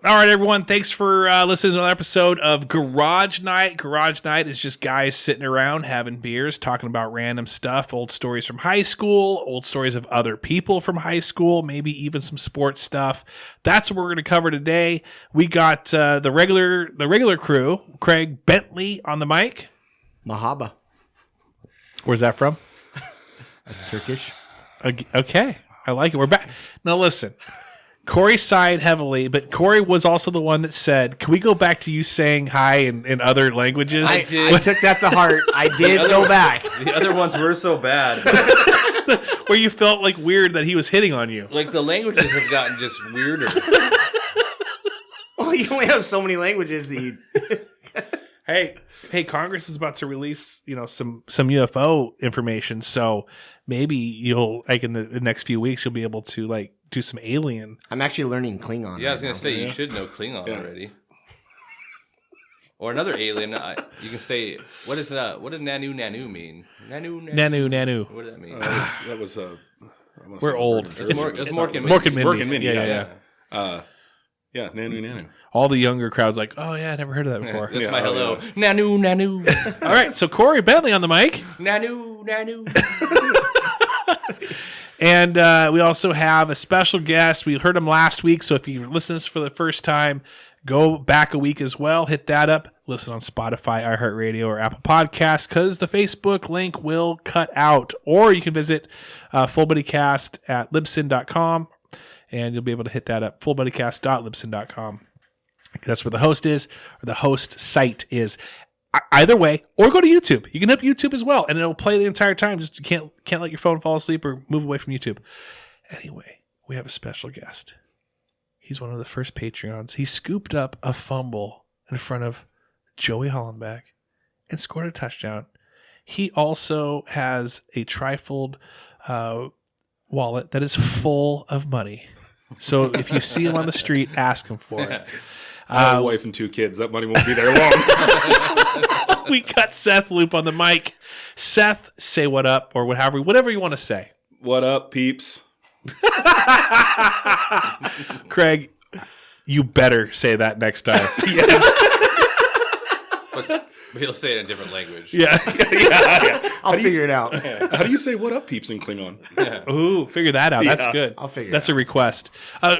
All right, everyone. Thanks for listening to another episode of Garage Night. Garage Night is just guys sitting around having beers, talking about random stuff, old stories from high school, old stories of other people from high school, maybe even some sports stuff. That's what we're going to cover today. We got the regular crew, Craig Bentley on the mic. Mahaba. Where's that from? That's Turkish. Okay. I like it. We're back. Now, listen. Corey sighed heavily, but Corey was also the one that said, can we go back to you saying hi in other languages? I took that to heart. I did go back. The other ones were so bad. Where you felt like weird that he was hitting on you. Like the languages have gotten just weirder. Well, you only have so many languages that you... Hey, Congress is about to release, some UFO information, so maybe you'll, like, in the next few weeks, you'll be able to, like, do some alien. I'm actually learning Klingon. Yeah, I was going to say, you should know Klingon already. Or another alien. You can say, what does nanu mean? Nanu. What does that mean? That was we're old. It's Mork and Mindy. Mork and Mindy. Yeah. Yeah, nanu. All the younger crowd's like, oh, yeah, I never heard of that before. That's my hello. Yeah. Nanu. All right, so Corey Bentley on the mic. Nanu. And we also have a special guest. We heard him last week, so if you listen to this for the first time, go back a week as well. Hit that up. Listen on Spotify, iHeartRadio, or Apple Podcasts, because the Facebook link will cut out. Or you can visit FullBuddyCast at Libsyn.com, and you'll be able to hit that up, fullbuddycast.libsyn.com. That's where the host is, or the host site is. Either way, or go to YouTube. You can hit YouTube as well, and it'll play the entire time. Just can't let your phone fall asleep or move away from YouTube. Anyway, we have a special guest. He's one of the first Patreons. He scooped up a fumble in front of Joey Hollenbeck and scored a touchdown. He also has a trifold wallet that is full of money. So if you see him on the street, ask him for it. I have a wife and 2 kids. That money won't be there long. We got Seth Loop on the mic. Seth, say what up, or whatever you want to say. What up, peeps? Craig, you better say that next time. Yes. But he'll say it in a different language. Yeah. I'll figure it out. How do you say what up, peeps in Klingon? Yeah. Ooh, figure that out. That's good. I'll figure That's it out. a request.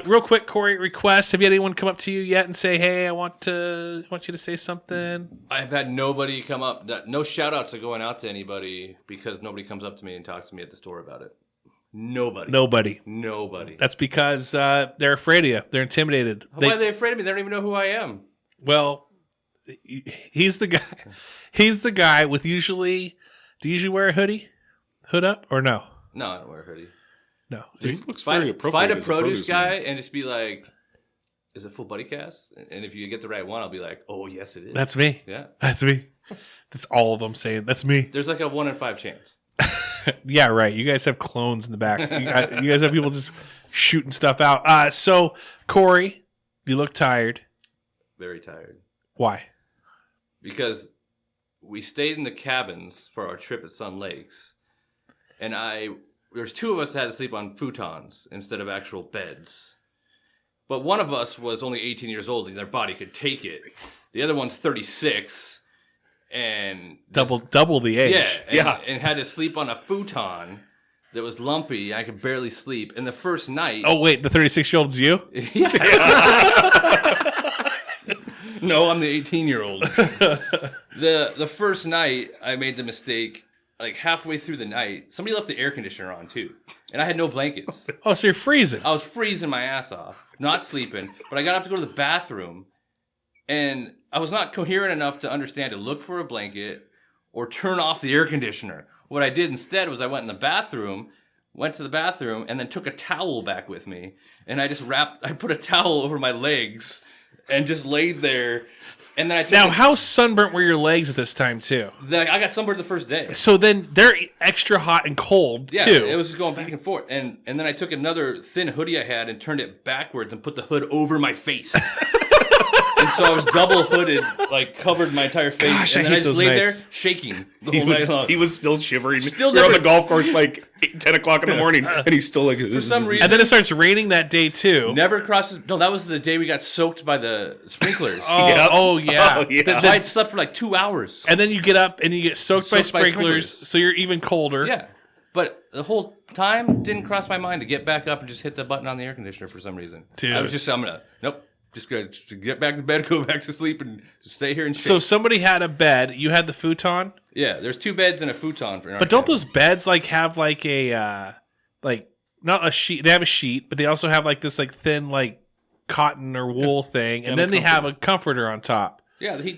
Real quick, Corey, request. Have you had anyone come up to you yet and say, hey, I want you to say something? I've had nobody come up. No shout outs are going out to anybody because nobody comes up to me and talks to me at the store about it. Nobody. That's because they're afraid of you. They're intimidated. Why are they afraid of me? They don't even know who I am. Well, he's the guy. He's the guy with usually. Do you usually wear a hoodie? Hood up or no? No, I don't wear a hoodie. No. He looks very appropriate. Find a as produce guy man. and just be like, is it full buddy cast? And if you get the right one, I'll be like, oh, yes, it is. That's me. Yeah. That's me. That's all of them saying, that's me. There's like a 1 in 5 chance. Yeah, right. You guys have clones in the back. You guys have people just shooting stuff out. So, Corey, you look tired. Very tired. Why? Because we stayed in the cabins for our trip at Sun Lakes, and there's 2 of us that had to sleep on futons instead of actual beds. But one of us was only 18 years old and their body could take it. The other one's 36 and double the age. And had to sleep on a futon that was lumpy. I could barely sleep. And the first night... Oh, wait, the 36-year-old's you? Yeah. No, I'm the 18-year-old. The first night, I made the mistake, like halfway through the night, somebody left the air conditioner on, too. And I had no blankets. Oh, so you're freezing. I was freezing my ass off, not sleeping, but I got up to go to the bathroom, and I was not coherent enough to understand to look for a blanket or turn off the air conditioner. What I did instead was I went to the bathroom, and then took a towel back with me, and I put a towel over my legs, and just laid there. And then how sunburnt were your legs at this time too? I got sunburned the first day. So then they're extra hot and cold too. It was just going back and forth. And then I took another thin hoodie I had and turned it backwards and put the hood over my face. And so I was double hooded, like covered my entire face, Gosh, and I then I hate just those laid nights. there shaking the whole night long. He was still shivering. Still You're on never- the golf course like 10 o'clock in the morning, and he's still like... For some reason, And then it starts raining that day too. never crosses. No, that was the day we got soaked by the sprinklers. Oh, Yep. oh yeah. Oh, yeah. So I slept for like 2 hours. And then you get up and you get soaked by Soaked by sprinklers, sprinklers. so you're even colder. Yeah, but the whole time didn't cross my mind to get back up and just hit the button on the air conditioner for some reason. Dude. I was just, just gonna get back to bed, go back to sleep, and just stay here and shake. So somebody had a bed. You had the futon. Yeah, there's 2 beds and a futon for. But don't those beds like have like a like not a sheet? They have a sheet, but they also have like this like thin like cotton or wool thing, and then they have a comforter on top. Yeah, they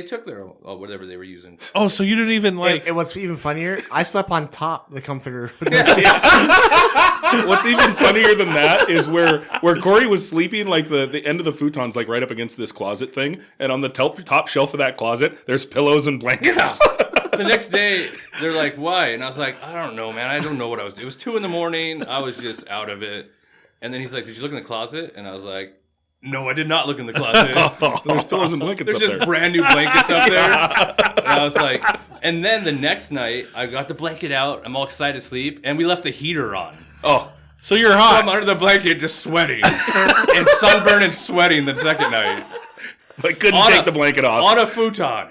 took their whatever they were using. Oh, so you didn't even like? And what's even funnier, I slept on top of the comforter. What's even funnier than that is where Corey was sleeping, like the end of the futon's like right up against this closet thing, and on the top shelf of that closet, there's pillows and blankets. The next day, they're like, "Why?" And I was like, "I don't know, man. I don't know what I was doing. It was 2 a.m. I was just out of it." And then he's like, "Did you look in the closet?" And I was like, "No, I did not look in the closet. There's pillows and blankets There's up just there. brand new blankets up there." And I was like, and then the next night, I got the blanket out. I'm all excited to sleep, and we left the heater on. Oh, So you're I'm hot. under the blanket, just sweating and sunburned and sweating the second night I couldn't On take a- the blanket off. on a futon,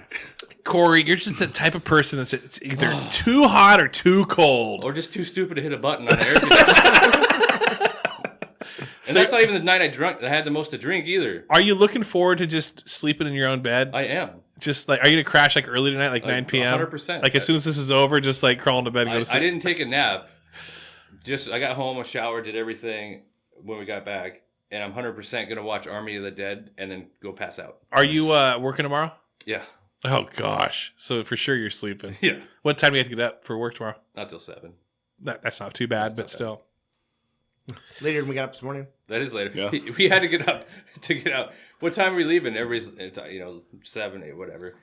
Corey, you're just the type of person that's it's either too hot or too cold. or just too stupid to hit a button on the air conditioner. And that's not even the night I had the most to drink either. Are you looking forward to just sleeping in your own bed? I am. Just like, are you gonna crash like early tonight, like 9 p.m.? 100%. Like as soon as this is over, just like crawl into bed and go to I sleep. didn't take a nap. I got home, I showered, did everything when we got back, and I'm 100% gonna watch Army of the Dead and then go pass out. Are you working tomorrow? Yeah. Oh gosh, so for sure you're sleeping. Yeah. What time do you have to get up for work tomorrow? Not till 7. That's not too bad, but still. Later when we got up this morning. That is later. Yeah. We had to get up to get out. What time are we leaving? It's 7, 8, whatever.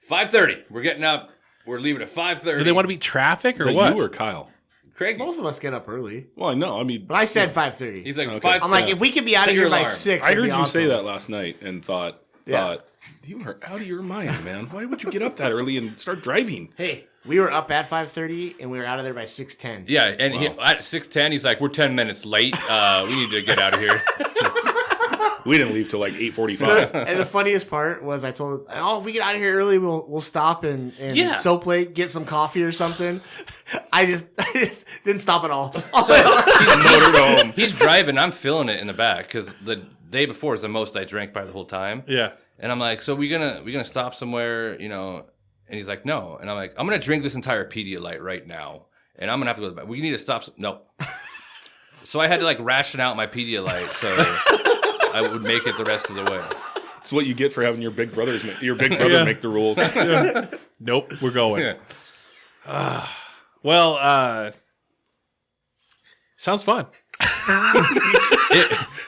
5:30. We're getting up. We're leaving at 5:30. Do they want to beat traffic Is or that what? you or Kyle? Craig? Most of us get up early. Well, I know. I mean, But I said 5:30. He's like Okay. 5. I'm like, if we could be out Set of your here by alarm. 6, I it'd heard be you awesome. say that last night and thought, you are out of your mind, man. Why would you get up that early and start driving? Hey, we were up at 5:30 and we were out of there by 6:10. Yeah, and at 6:10, he's like, "We're 10 minutes late. We need to get out of here." We didn't leave till like 8:45. And the funniest part was I told him, if we get out of here early, we'll stop and Yeah. Soap Lake, get some coffee or something. I just didn't stop at all. Motored home. He's driving. I'm feeling it in the back because the day before is the most I drank by the whole time. Yeah. And I'm like, "So we gonna stop somewhere, And he's like, "No." And I'm like, "I'm gonna drink this entire Pedialyte right now, and I'm gonna have to go to the back. We need to stop." No. So I had to like ration out my Pedialyte so I would make it the rest of the way. It's what you get for having your big brother Yeah. make the rules. Nope, we're going. Yeah. Well, sounds fun.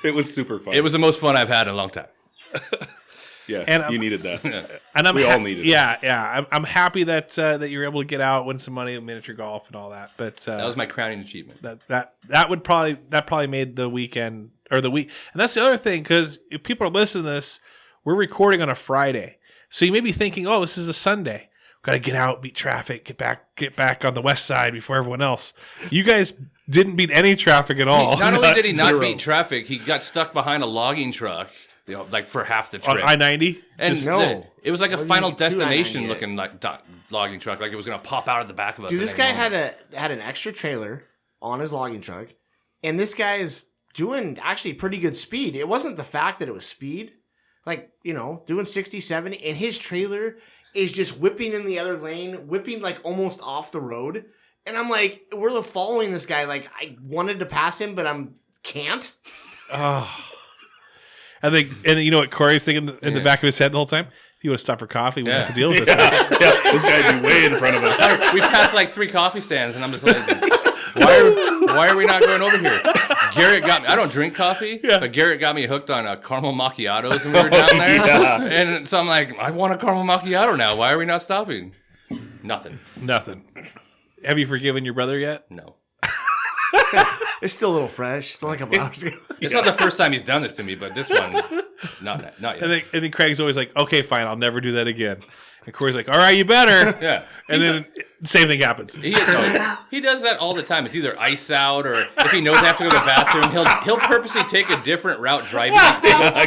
It was super fun. It was the most fun I've had in a long time. Yeah, And, you needed that. And I'm We all needed it. Yeah. I'm happy that that you were able to get out, win some money, miniature golf, and all that. But That was my crowning achievement. that would probably made the weekend or the week. And that's the other thing, because if people are listening to this, we're recording on a Friday, so you may be thinking, "Oh, this is a Sunday. Got to get out, beat traffic, get back on the west side before everyone else." You guys didn't beat any traffic at all. Not only did he not Zero. beat traffic, he got stuck behind a logging truck, like for half the trip. on I-90. And No. it was like a What do you Final mean, two Destination 998? looking like logging truck, like it was gonna pop out of the back of us. Dude, at this any guy moment. had an extra trailer on his logging truck, and this guy is doing actually pretty good speed. It wasn't the fact that it was speed, like, doing 60, 70, and his trailer is just whipping in the other lane, whipping like almost off the road. And I'm like, we're following this guy. Like, I wanted to pass him, but can't. Oh. And you know what Corey's thinking in the back of his head the whole time? If he would have stopped for coffee, we wouldn't have to deal with this. Yeah, this guy'd be way in front of us. We passed like 3 coffee stands, and I'm just like, why are we not going over here? Garrett got me. I don't drink coffee, but Garrett got me hooked on caramel macchiatos when we were down there. Yeah. And so I'm like, I want a caramel macchiato now. Why are we not stopping? Nothing. Nothing. Have you forgiven your brother yet? No. It's still a little fresh. It's only a couple hours ago. It's not the first time he's done this to me, but this one, Not yet. And then Craig's always like, okay, fine, I'll never do that again. And Corey's like, all right, you better. Yeah. And then same thing happens. He does that all the time. It's either ice out or if he knows I have to go to the bathroom, he'll purposely take a different route driving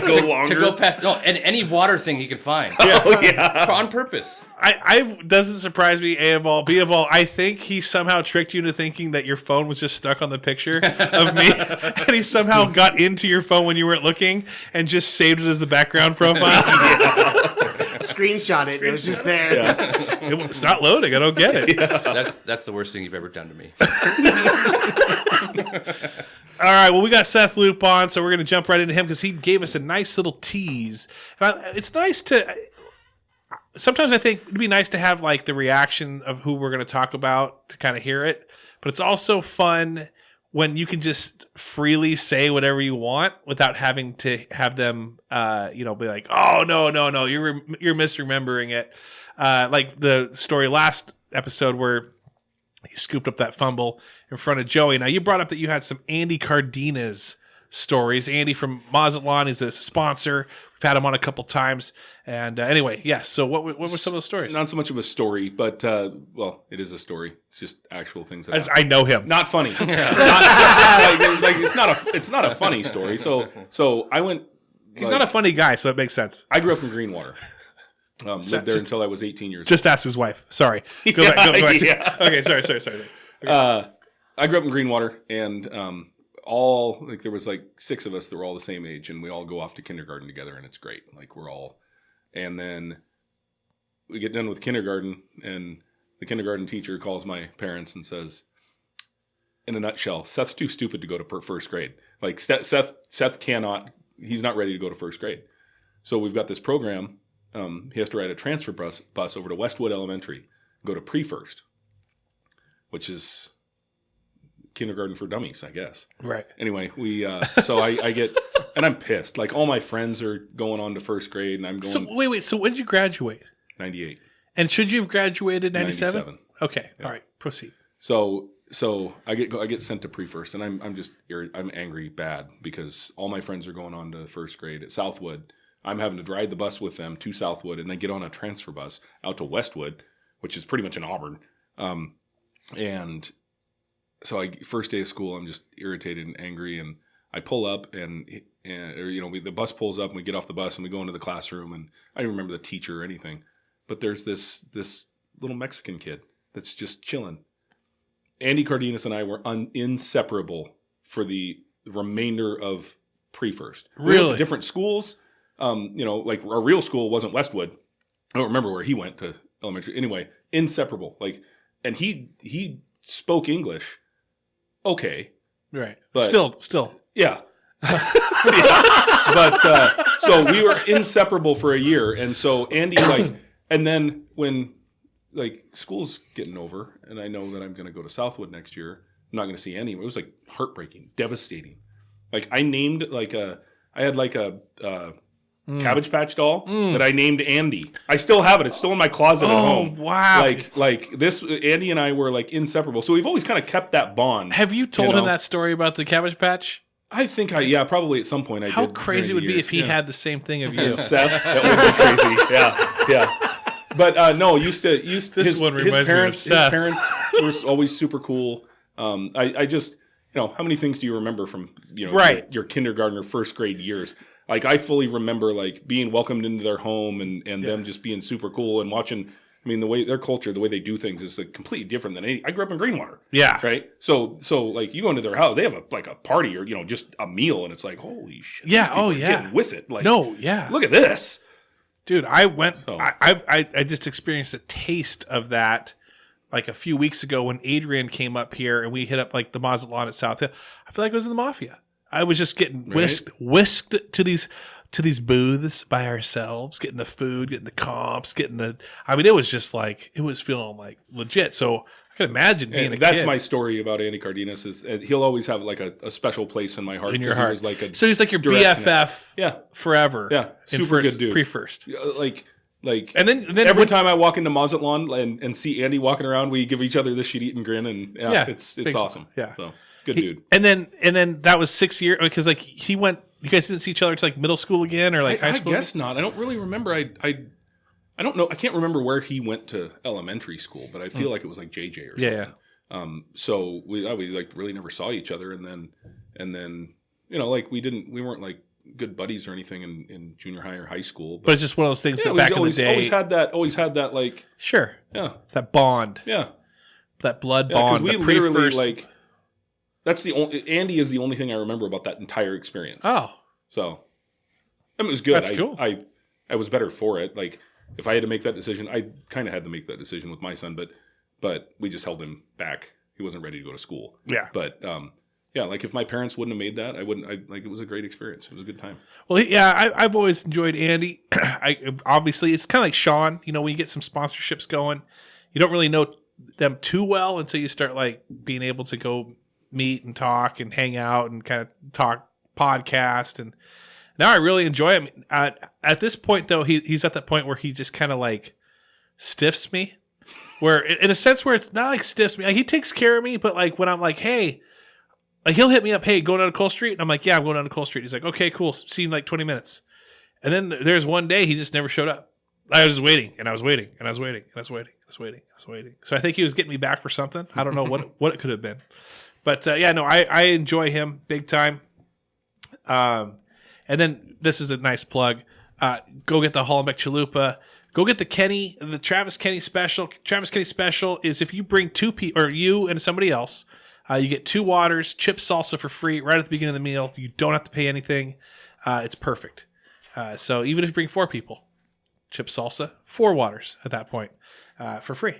Go longer. to go past and any water thing he can find. Oh, yeah. On purpose. I doesn't surprise me, A of all. B of all, I think he somehow tricked you into thinking that your phone was just stuck on the picture of me. And he somehow got into your phone when you weren't looking and just saved it as the background profile. Screenshot it. It was just there. Yeah. It's not loading. I don't get it. That's the worst thing you've ever done to me. All right, well, we got Seth Loop on, so we're going to jump right into him because he gave us a nice little tease. And it's nice to... Sometimes I think it'd be nice to have like the reaction of who we're going to talk about to kind of hear it. But it's also fun when you can just freely say whatever you want without having to have them, be like, oh, no, you're misremembering it. Like the story last episode where he scooped up that fumble in front of Joey. Now, you brought up that you had some Andy Cardenas stories. Andy from Mazatlan is a sponsor. We've had him on a couple times. And anyway, yes. So what were some of those stories? Not so much of a story, but it is a story. It's just actual things that As I know him. not funny. It's not a funny story. So I went. He's not a funny guy, so it makes sense. I grew up in Greenwater. Lived there until I was 18 years old. Just ask his wife. Sorry. Go back. Yeah. Okay, sorry. Okay. I grew up in Greenwater, and there was like 6 of us that were all the same age, and we all go off to kindergarten together, and it's great. Like and then we get done with kindergarten, and the kindergarten teacher calls my parents and says, in a nutshell, Seth's too stupid to go to first grade. Like Seth cannot, he's not ready to go to first grade. So we've got this program. He has to ride a transfer bus over to Westwood Elementary, go to pre-first, which is kindergarten for dummies, I guess. Right. Anyway, so I get, and I'm pissed. Like all my friends are going on to first grade, and I'm going. So wait. So when did you graduate? 98. And should you have graduated 97? 97. Okay. Yeah. All right. Proceed. So I get sent to pre-first, and I'm angry bad because all my friends are going on to first grade at Southwood. I'm having to ride the bus with them to Southwood and then get on a transfer bus out to Westwood, which is pretty much in Auburn. And so first day of school, I'm just irritated and angry, and I pull up the bus pulls up and we get off the bus and we go into the classroom, and I don't remember the teacher or anything, but there's this little Mexican kid that's just chilling. Andy Cardenas and I were inseparable for the remainder of pre-first. We went Really? to different schools. Like our real school wasn't Westwood. I don't remember where he went to elementary. Anyway, inseparable. Like, and he spoke English. Okay. Right. But Still. Yeah. But so we were inseparable for a year, and so Andy and then when school's getting over, and I know that I'm going to go to Southwood next year, I'm not going to see Andy. It was like heartbreaking, devastating. Like I named I had a Cabbage Patch doll that I named Andy. I still have it. It's still in my closet at home. Oh, wow. Like this, Andy and I were like inseparable. So we've always kind of kept that bond. Have you told him that story about the Cabbage Patch? I think probably at some point I did. How crazy would it be if he Yeah. had the same thing of you? Seth, that would be crazy. Yeah. But no, This one reminds me of Seth. His parents were always super cool. I just, how many things do you remember from Right. your kindergarten or first grade years? Like I fully remember like being welcomed into their home and them just being super cool and watching. I mean, the way their culture, the way they do things is like completely different than any. I grew up in Greenwater. Yeah. Right. So like you go into their house, they have a party or just a meal, and it's like holy shit. Yeah. people Oh, are yeah. Getting with it. Like No. Yeah. look at this. Dude, I went. So- I just experienced a taste of that like a few weeks ago when Adrian came up here and we hit up like the Mazatlan at South Hill. I feel like I was in the mafia. I was just getting whisked to these booths by ourselves, getting the food, getting the comps, it was just like, it was feeling like legit. So I can imagine being And a that's kid. my story about Andy Cardenas is he'll always have like a special place in my heart. In your 'cause he heart. was like So he's like your direct BFF Yeah. forever. Yeah. in Super first, good dude. Pre-first. And then every when- time I walk into Mazatlan and see Andy walking around, we give each other the shit-eating grin, and Yeah, it's big- awesome. yeah. So. Good dude. And then that was 6 years because like he went. You guys didn't see each other to like middle school again or like high school? I guess not. I don't really remember. I don't know. I can't remember where he went to elementary school, but I feel like it was like JJ or something. Yeah. So we like really never saw each other, and then like we weren't like good buddies or anything in junior high or high school. But it's just one of those things that back in the day, always had that like sure, yeah, that bond, yeah, that blood bond. We literally like that's the only Andy is the only thing I remember about that entire experience. Oh, so I mean, it was good. That's cool. I was better for it. Like if I had to make that decision, I kind of had to make that decision with my son, but we just held him back. He wasn't ready to go to school. Yeah, but yeah, like if my parents wouldn't have made that, it was a great experience. It was a good time. Well, yeah, I've always enjoyed Andy. Obviously, it's kind of like Sean. When you get some sponsorships going, you don't really know them too well until you start like being able to go meet and talk and hang out and kind of talk podcast. And now I really enjoy him. At this point, though, he's at that point where he just kind of like stiffs me. Where in a sense where it's not like stiffs me. Like he takes care of me, but like when I'm like, hey. Like he'll hit me up, hey, going down to Cole Street? And I'm like, yeah, I'm going down to Cole Street. He's like, okay, cool. See you in like 20 minutes. And then there's one day he just never showed up. I was just waiting, and I was waiting, and I was waiting, and I was waiting, and I was waiting, and I was waiting. So I think he was getting me back for something. I don't know what it could have been. But yeah, no, I enjoy him big time. And then this is a nice plug. Go get the Hollenbeck Chalupa. Go get the Travis Kenny special. Travis Kenny special is if you bring two people, or you and somebody else, you get 2 waters, chips, salsa for free right at the beginning of the meal. You don't have to pay anything. It's perfect. So even if you bring 4 people, chips, salsa, 4 waters at that point for free.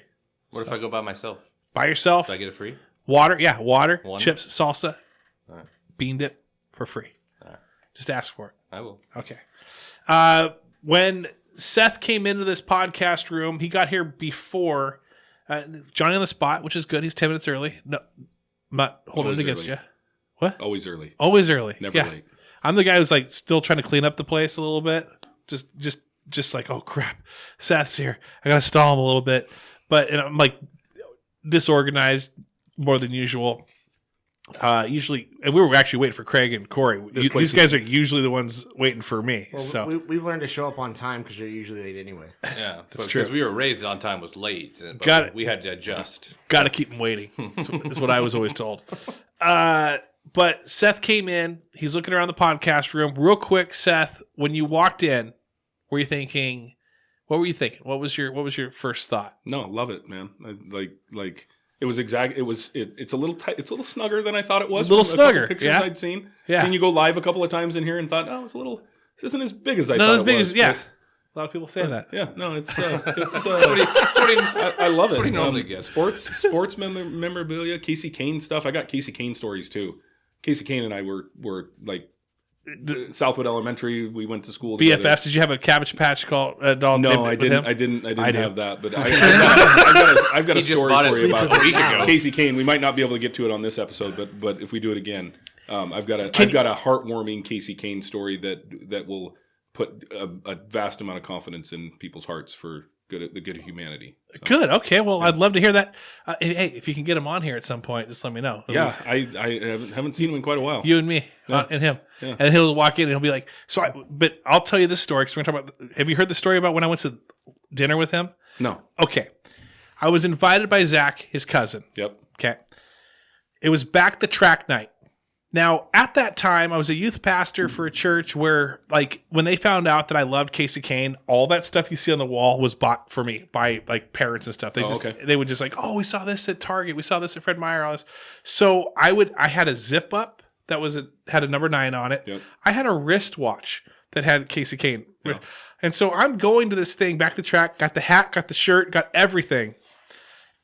What if I go by myself? By yourself. Do I get it free? Water, water, One. chips, salsa, Right. bean dip for free. Right. Just ask for it. I will. Okay. When Seth came into this podcast room, he got here before Johnny on the spot, which is good. He's 10 minutes early. No. I'm not holding it against you. What? Always early. Always early. Never late. I'm the guy who's like still trying to clean up the place a little bit. Just like, oh crap, Seth's here. I gotta stall him a little bit. And I'm like disorganized more than usual. Usually, and we were actually waiting for Craig and Corey. These guys are usually the ones waiting for me. Well, so we've learned to show up on time because you're usually late anyway. Yeah, that's true. Because we were raised on time was late. But Got it. We had to adjust. Got to keep them waiting. That's what I was always told. But Seth came in. He's looking around the podcast room. Real quick, Seth, when you walked in, were you thinking? What were you thinking? What was your first thought? No, love it, man. Like it was exact. It's a little tight. It's a little snugger than I thought it was. A little from snugger. Couple pictures I'd seen. Yeah. Seen you go live a couple of times in here and thought, oh, it's a little. This isn't as big as I Not thought as big it was. as A lot of people say that. Yeah, no, it's I love it. what he normally gets. Sports memorabilia, Kasey Kahne stuff. I got Kasey Kahne stories too. Kasey Kahne and I were like Southwood Elementary. We went to school together. BFFs. Did you have a Cabbage Patch call? Dog No, I didn't. him? I didn't I do. have that. But I've got a He just story bought for it you about a week ago. Kasey Kahne. We might not be able to get to it on this episode, but if we do it again, I've got a heartwarming Kasey Kahne story that will put a vast amount of confidence in people's hearts for the good of humanity. So. Good. Okay. Well, I'd love to hear that. Hey, if you can get him on here at some point, just let me know. Yeah, I haven't seen him in quite a while. You and me and him. Yeah. And he'll walk in and he'll be like, but I'll tell you this story because we're going to talk about, have you heard the story about when I went to dinner with him? No. Okay. I was invited by Zach, his cousin. Yep. Okay. It was back the track night. Now, at that time, I was a youth pastor for a church where, like, when they found out that I loved Kasey Kahne, all that stuff you see on the wall was bought for me by, like, parents and stuff. They would just like, oh, we saw this at Target. We saw this at Fred Meyer. All this. So I had a zip up that had a number 9 on it. Yep. I had a wristwatch that had Kasey Kahne. Yeah. And so I'm going to this thing, back the track, got the hat, got the shirt, got everything.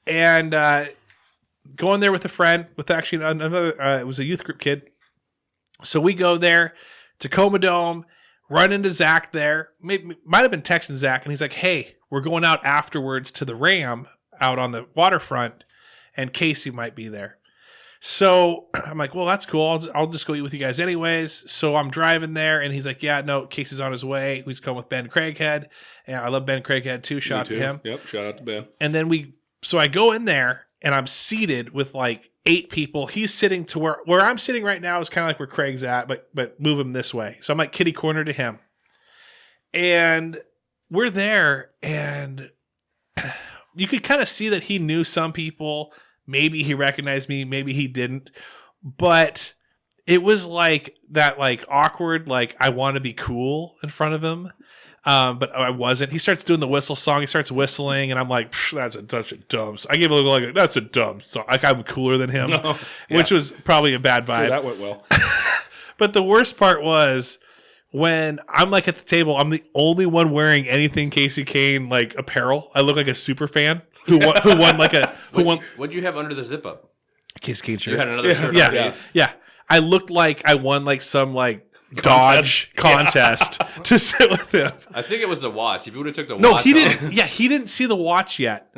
And going there with a friend, with actually another, it was a youth group kid. So we go there, Tacoma Dome, run into Zach there. Might have been texting Zach, and he's like, hey, we're going out afterwards to the Ram out on the waterfront, and Kasey might be there. So I'm like, well, that's cool. I'll just go eat with you guys anyways. So I'm driving there, and he's like, yeah, no, Kasey's on his way. He's come with Ben Craighead, and I love Ben Craighead too. Shout out to him. Yep, shout out to Ben. And then so I go in there, and I'm seated with like 8 people. He's sitting to where I'm sitting right now is kind of like where Craig's at, but move him this way. So I'm like kitty corner to him. And we're there, and you could kind of see that he knew some people. Maybe he recognized me, maybe he didn't. But it was like that like awkward, like I want to be cool in front of him. But I wasn't. He starts doing the whistle song. He starts whistling, and I'm like, that's a dumb song. I gave a look like, that's a dumb song. Like I'm cooler than him, which was probably a bad vibe. Sure, that went well. But the worst part was when I'm like at the table, I'm the only one wearing anything Kasey Kahne like apparel. I look like a super fan who won. What'd you have under the zip up? Kasey Kahne shirt. You had another shirt. Yeah. I looked like I won like some like Dodge contest to sit with him. I think it was the watch. If you would have took the watch, no, he didn't. Yeah, he didn't see the watch yet.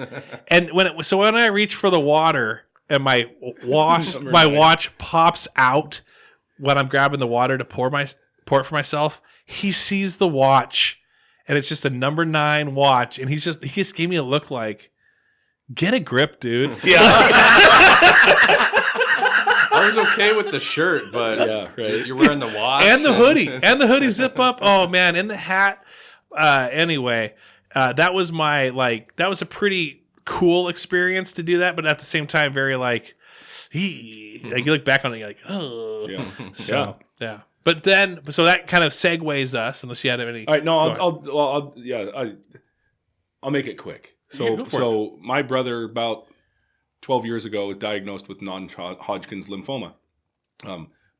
And when I reach for the water and my watch pops out when I'm grabbing the water to pour it for myself, he sees the watch, and it's just a number 9 watch, and he just gave me a look like, get a grip, dude. Yeah. I was okay with the shirt, but you're wearing the watch and the hoodie zip up. Oh man, and the hat. Anyway, that was a pretty cool experience to do that, but at the same time, very like you look back on it, you're like, oh, Yeah. So yeah. But then, so that kind of segues us, unless you had any. All right, no, I'll make it quick. So my brother about 12 years ago was diagnosed with non-Hodgkin's lymphoma,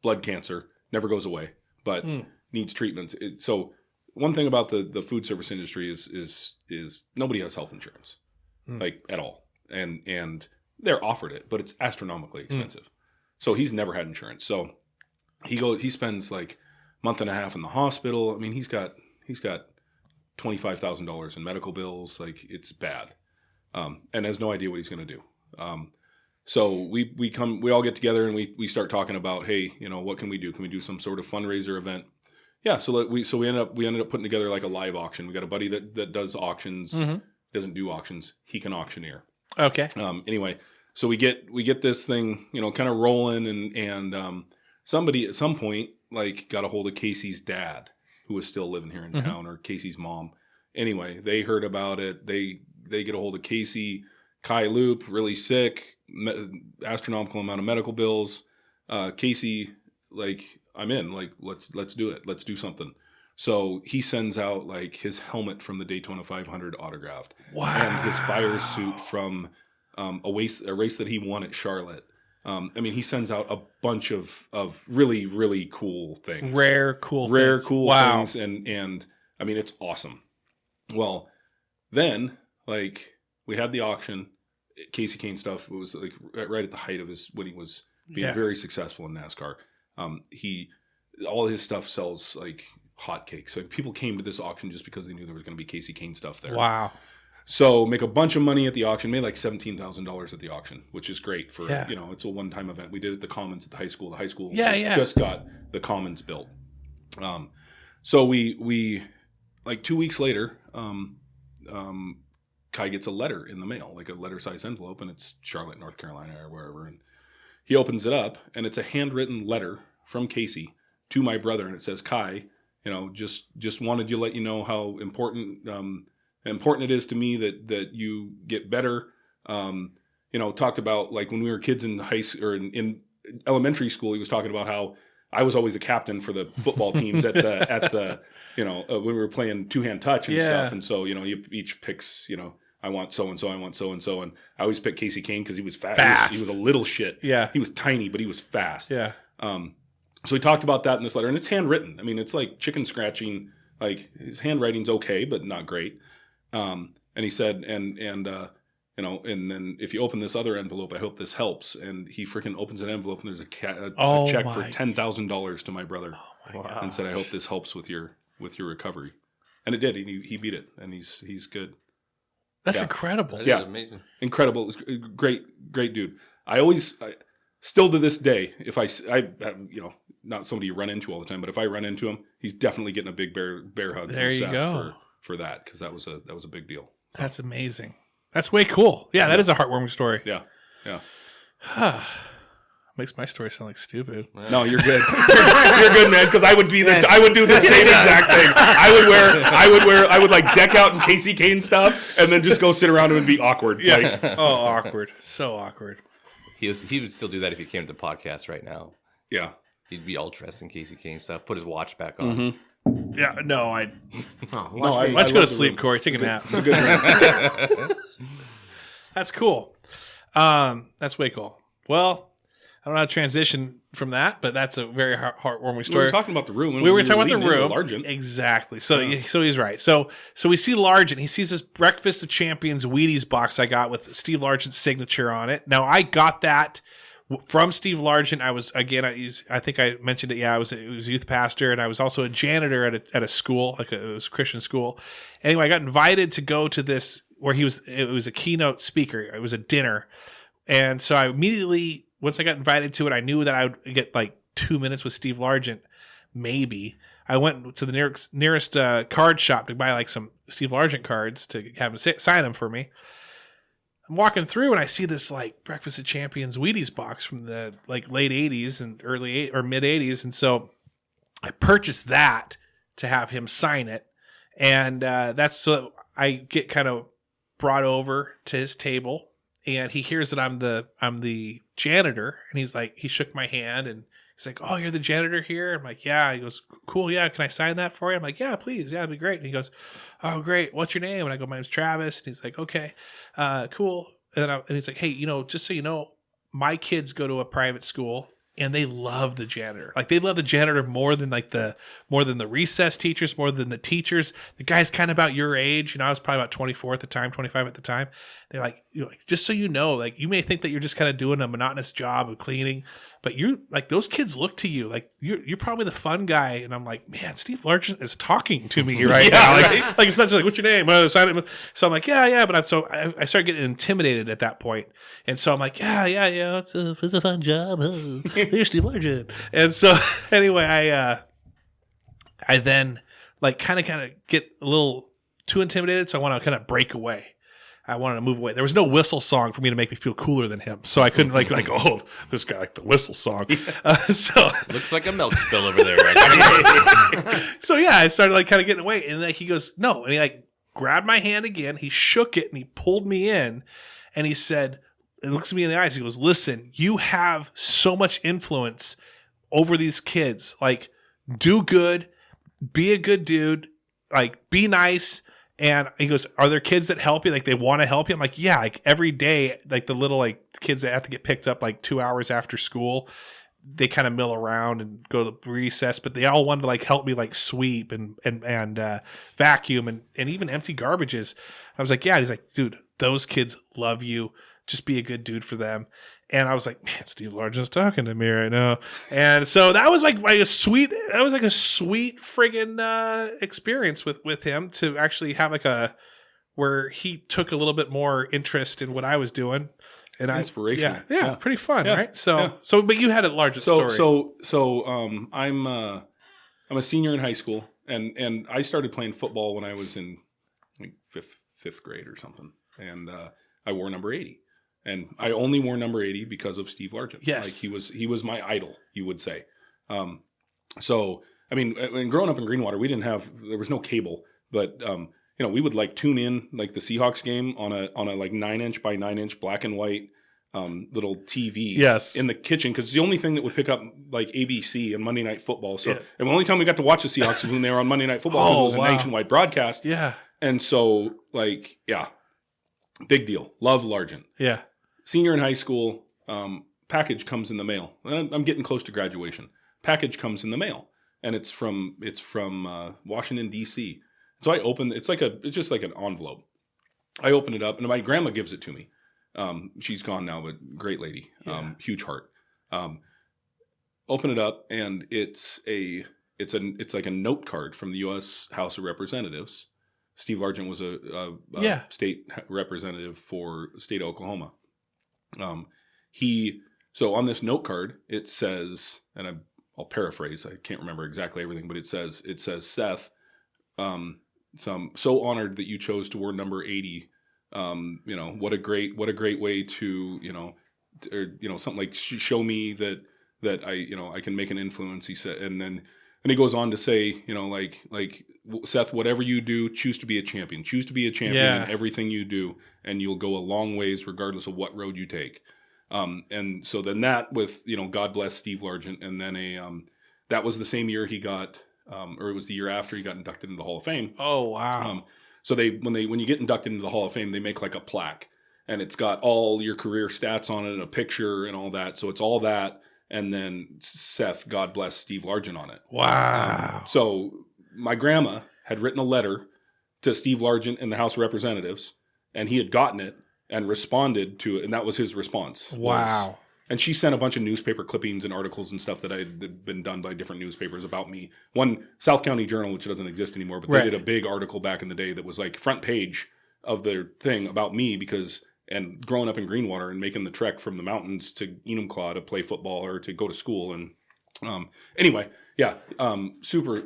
blood cancer, never goes away, but needs treatment. So one thing about the food service industry is nobody has health insurance, like at all, and they're offered it, but it's astronomically expensive. So he's never had insurance. So he spends like a month and a half in the hospital. I mean, he's got $25,000 in medical bills. Like it's bad, and has no idea what he's going to do. So we all get together and we start talking about, hey, what can we do? Can we do some sort of fundraiser event? Yeah. So we ended up putting together like a live auction. We got a buddy that does auctions, doesn't do auctions. He can auctioneer. Okay. Anyway, so we get this thing, kind of rolling and somebody at some point like got a hold of Kasey's dad, who was still living here in town, or Kasey's mom. Anyway, they heard about it. They get a hold of Kasey. Kai Loop, really sick, astronomical amount of medical bills. Kasey, like, I'm in, like, let's do it. Let's do something. So he sends out like his helmet from the Daytona 500 autographed. Wow. And his fire suit from a race that he won at Charlotte. I mean, he sends out a bunch of really, really cool things. Rare, cool things. And I mean, it's awesome. Well, then, like, we had the auction. Kasey Kahne stuff was like right at the height of when he was being very successful in NASCAR. All his stuff sells like hotcakes. So people came to this auction just because they knew there was going to be Kasey Kahne stuff there. Wow. So make a bunch of money at the auction, made like $17,000 at the auction, which is great for, it's a one-time event. We did it at the Commons at the high school. The high school just got the Commons built. So we like 2 weeks later, Kai gets a letter in the mail, like a letter-sized envelope, and it's Charlotte, North Carolina, or wherever. And he opens it up, and it's a handwritten letter from Kasey to my brother, and it says, Kai, just wanted to let you know how important it is to me that you get better. Talked about like when we were kids in high school or in elementary school, he was talking about how I was always a captain for the football teams at the when we were playing two-hand touch and stuff. And so, you each picks, I want so-and-so, I want so-and-so. And I always picked Kasey Kahne because he was fast. He was a little shit. Yeah. He was tiny, but he was fast. Yeah. So he talked about that in this letter, and it's handwritten. I mean, it's like chicken scratching. Like his handwriting's okay, but not great. And he said, and then if you open this other envelope, I hope this helps. And he freaking opens an envelope, and there's a check for $10,000 to my brother, and said, I hope this helps with your recovery. And it did. He beat it, and he's good. That's incredible. That is amazing. Incredible. Great dude. I still to this day, if I not somebody you run into all the time, but if I run into him, he's definitely getting a big bear hug there from you Seth go. for that, because that was a big deal. That's amazing. That's way cool. Yeah, that is a heartwarming story. Yeah. Yeah. Makes my story sound like stupid. No, you're good. You're good, man. Because I would be the. I would do the same exact thing. I would like deck out in Kasey Kahne stuff, and then just go sit around and be awkward. Yeah. Like, Awkward. So awkward. He would still do that if he came to the podcast right now. yeah. He'd be all dressed in Kasey Kahne stuff, put his watch back on. Mm-hmm. Yeah. No, I. Oh, No, watch me. Why don't you go to love the sleep, room. Corey? Take a nap. It's a good room. That's cool. That's way cool. Well, I don't know how to transition from that, but that's a very heartwarming We story. were talking about the room. and We were talking about the leading into room. Largent. Exactly. So he's right. So we see Largent. He sees this Breakfast of Champions Wheaties box I got with Steve Largent's signature on it. Now, I got that from Steve Largent. I was, again, I think I mentioned it. Yeah, I was a youth pastor, and I was also a janitor at a school, it was a Christian school. Anyway, I got invited to go to this where it was a keynote speaker. It was a dinner. And so I immediately, once I got invited to it, I knew that I would get like 2 minutes with Steve Largent, maybe. I went to the nearest card shop to buy like some Steve Largent cards to have him sign them for me. I'm walking through and I see this like Breakfast of Champions Wheaties box from the like late 80s and mid 80s. And so I purchased that to have him sign it. And that's so I get kind of brought over to his table. And he hears that I'm the janitor, and he shook my hand, and he's like, "Oh, you're the janitor here?" I'm like, "Yeah." He goes, "Cool, yeah. Can I sign that for you?" I'm like, "Yeah, please, yeah, it'd be great." And he goes, "Oh, great. What's your name?" And I go, "My name's Travis." And he's like, "Okay, cool." And he's like, "Hey, just so you know, my kids go to a private school, and they love the janitor. Like they love the janitor more than the recess teachers, more than the teachers. The guy's kind of about your age. I was probably about 24 at the time, 25 at the time. They're like, just so you know, like you may think that you're just kind of doing a monotonous job of cleaning, but you're like those kids look to you like you're probably the fun guy." And I'm like, "Man, Steve Largent is talking to me right now. Like it's not just like, what's your name?" So I'm like, yeah. But I started getting intimidated at that point, and so I'm like, yeah. It's a fun job. You're Steve Largent. And so anyway, I then like kind of get a little too intimidated, so I want to kind of break away. I wanted to move away. There was no whistle song for me to make me feel cooler than him, so I couldn't like oh, this guy like the whistle song. So Looks like a milk spill over there. so yeah, I started like kind of getting away, and then he goes no, and he like grabbed my hand again. He shook it and he pulled me in, and he said, it looks at me in the eyes. He goes, "Listen, you have so much influence over these kids. Like, do good, be a good dude, like be nice." And he goes, "Are there kids that help you? Like they want to help you?" I'm like, "Yeah." Like every day, like the little like kids that have to get picked up like 2 hours after school, they kind of mill around and go to recess, but they all wanted to like help me like sweep and vacuum and even empty garbages. I was like, "Yeah." And he's like, "Dude, those kids love you. Just be a good dude for them." And I was like, "Man, Steve Largent's talking to me right now." And so that was like a sweet friggin' experience with him to actually have like where he took a little bit more interest in what I was doing. And Inspirational. Yeah, pretty fun, Yeah. right? So, but you had a larger story. I'm a senior in high school, and I started playing football when I was in like fifth grade or something, and I wore number 80. And I only wore number 80 because of Steve Largent. Yes. Like he was my idol, you would say. So, I mean, when growing up in Greenwater, there was no cable, but, we would like tune in like the Seahawks game on a like 9-inch by 9-inch black and white little TV Yes. in the kitchen. Cause it's the only thing that would pick up like ABC and Monday Night Football. So, Yeah. and the only time we got to watch the Seahawks was when they were on Monday Night Football, because it was a nationwide broadcast. Yeah. And so like, yeah, big deal. Love Largent. Yeah. Senior in high school, package comes in the mail. I'm getting close to graduation. Package comes in the mail, and it's from Washington D.C. So I open it's just like an envelope. I open it up, and my grandma gives it to me. She's gone now, but great lady, huge heart. Open it up, and it's like a note card from the U.S. House of Representatives. Steve Largent was a state representative for the state of Oklahoma. So on this note card, it says, and I'll paraphrase, I can't remember exactly everything, but it says, "Seth, so honored that you chose to wear number 80. What a great way to, or something like show me that I can make an influence. He said, and he goes on to say, like Seth, whatever you do, choose to be a champion. Choose to be a champion in everything you do, and you'll go a long ways regardless of what road you take. And so then that with God bless Steve Largent, and then that was the same year he got, or it was the year after he got inducted into the Hall of Fame. Oh wow! So when you get inducted into the Hall of Fame, they make like a plaque, and it's got all your career stats on it and a picture and all that. So it's all that, and then Seth, God bless Steve Largent on it. Wow! So my grandma had written a letter to Steve Largent in the House of Representatives, and he had gotten it and responded to it, and that was his response. Wow. And she sent a bunch of newspaper clippings and articles and stuff that had been done by different newspapers about me. One, South County Journal, which doesn't exist anymore, but they did a big article back in the day that was like front page of their thing about me and growing up in Greenwater and making the trek from the mountains to Enumclaw to play football or to go to school. And anyway, yeah, super.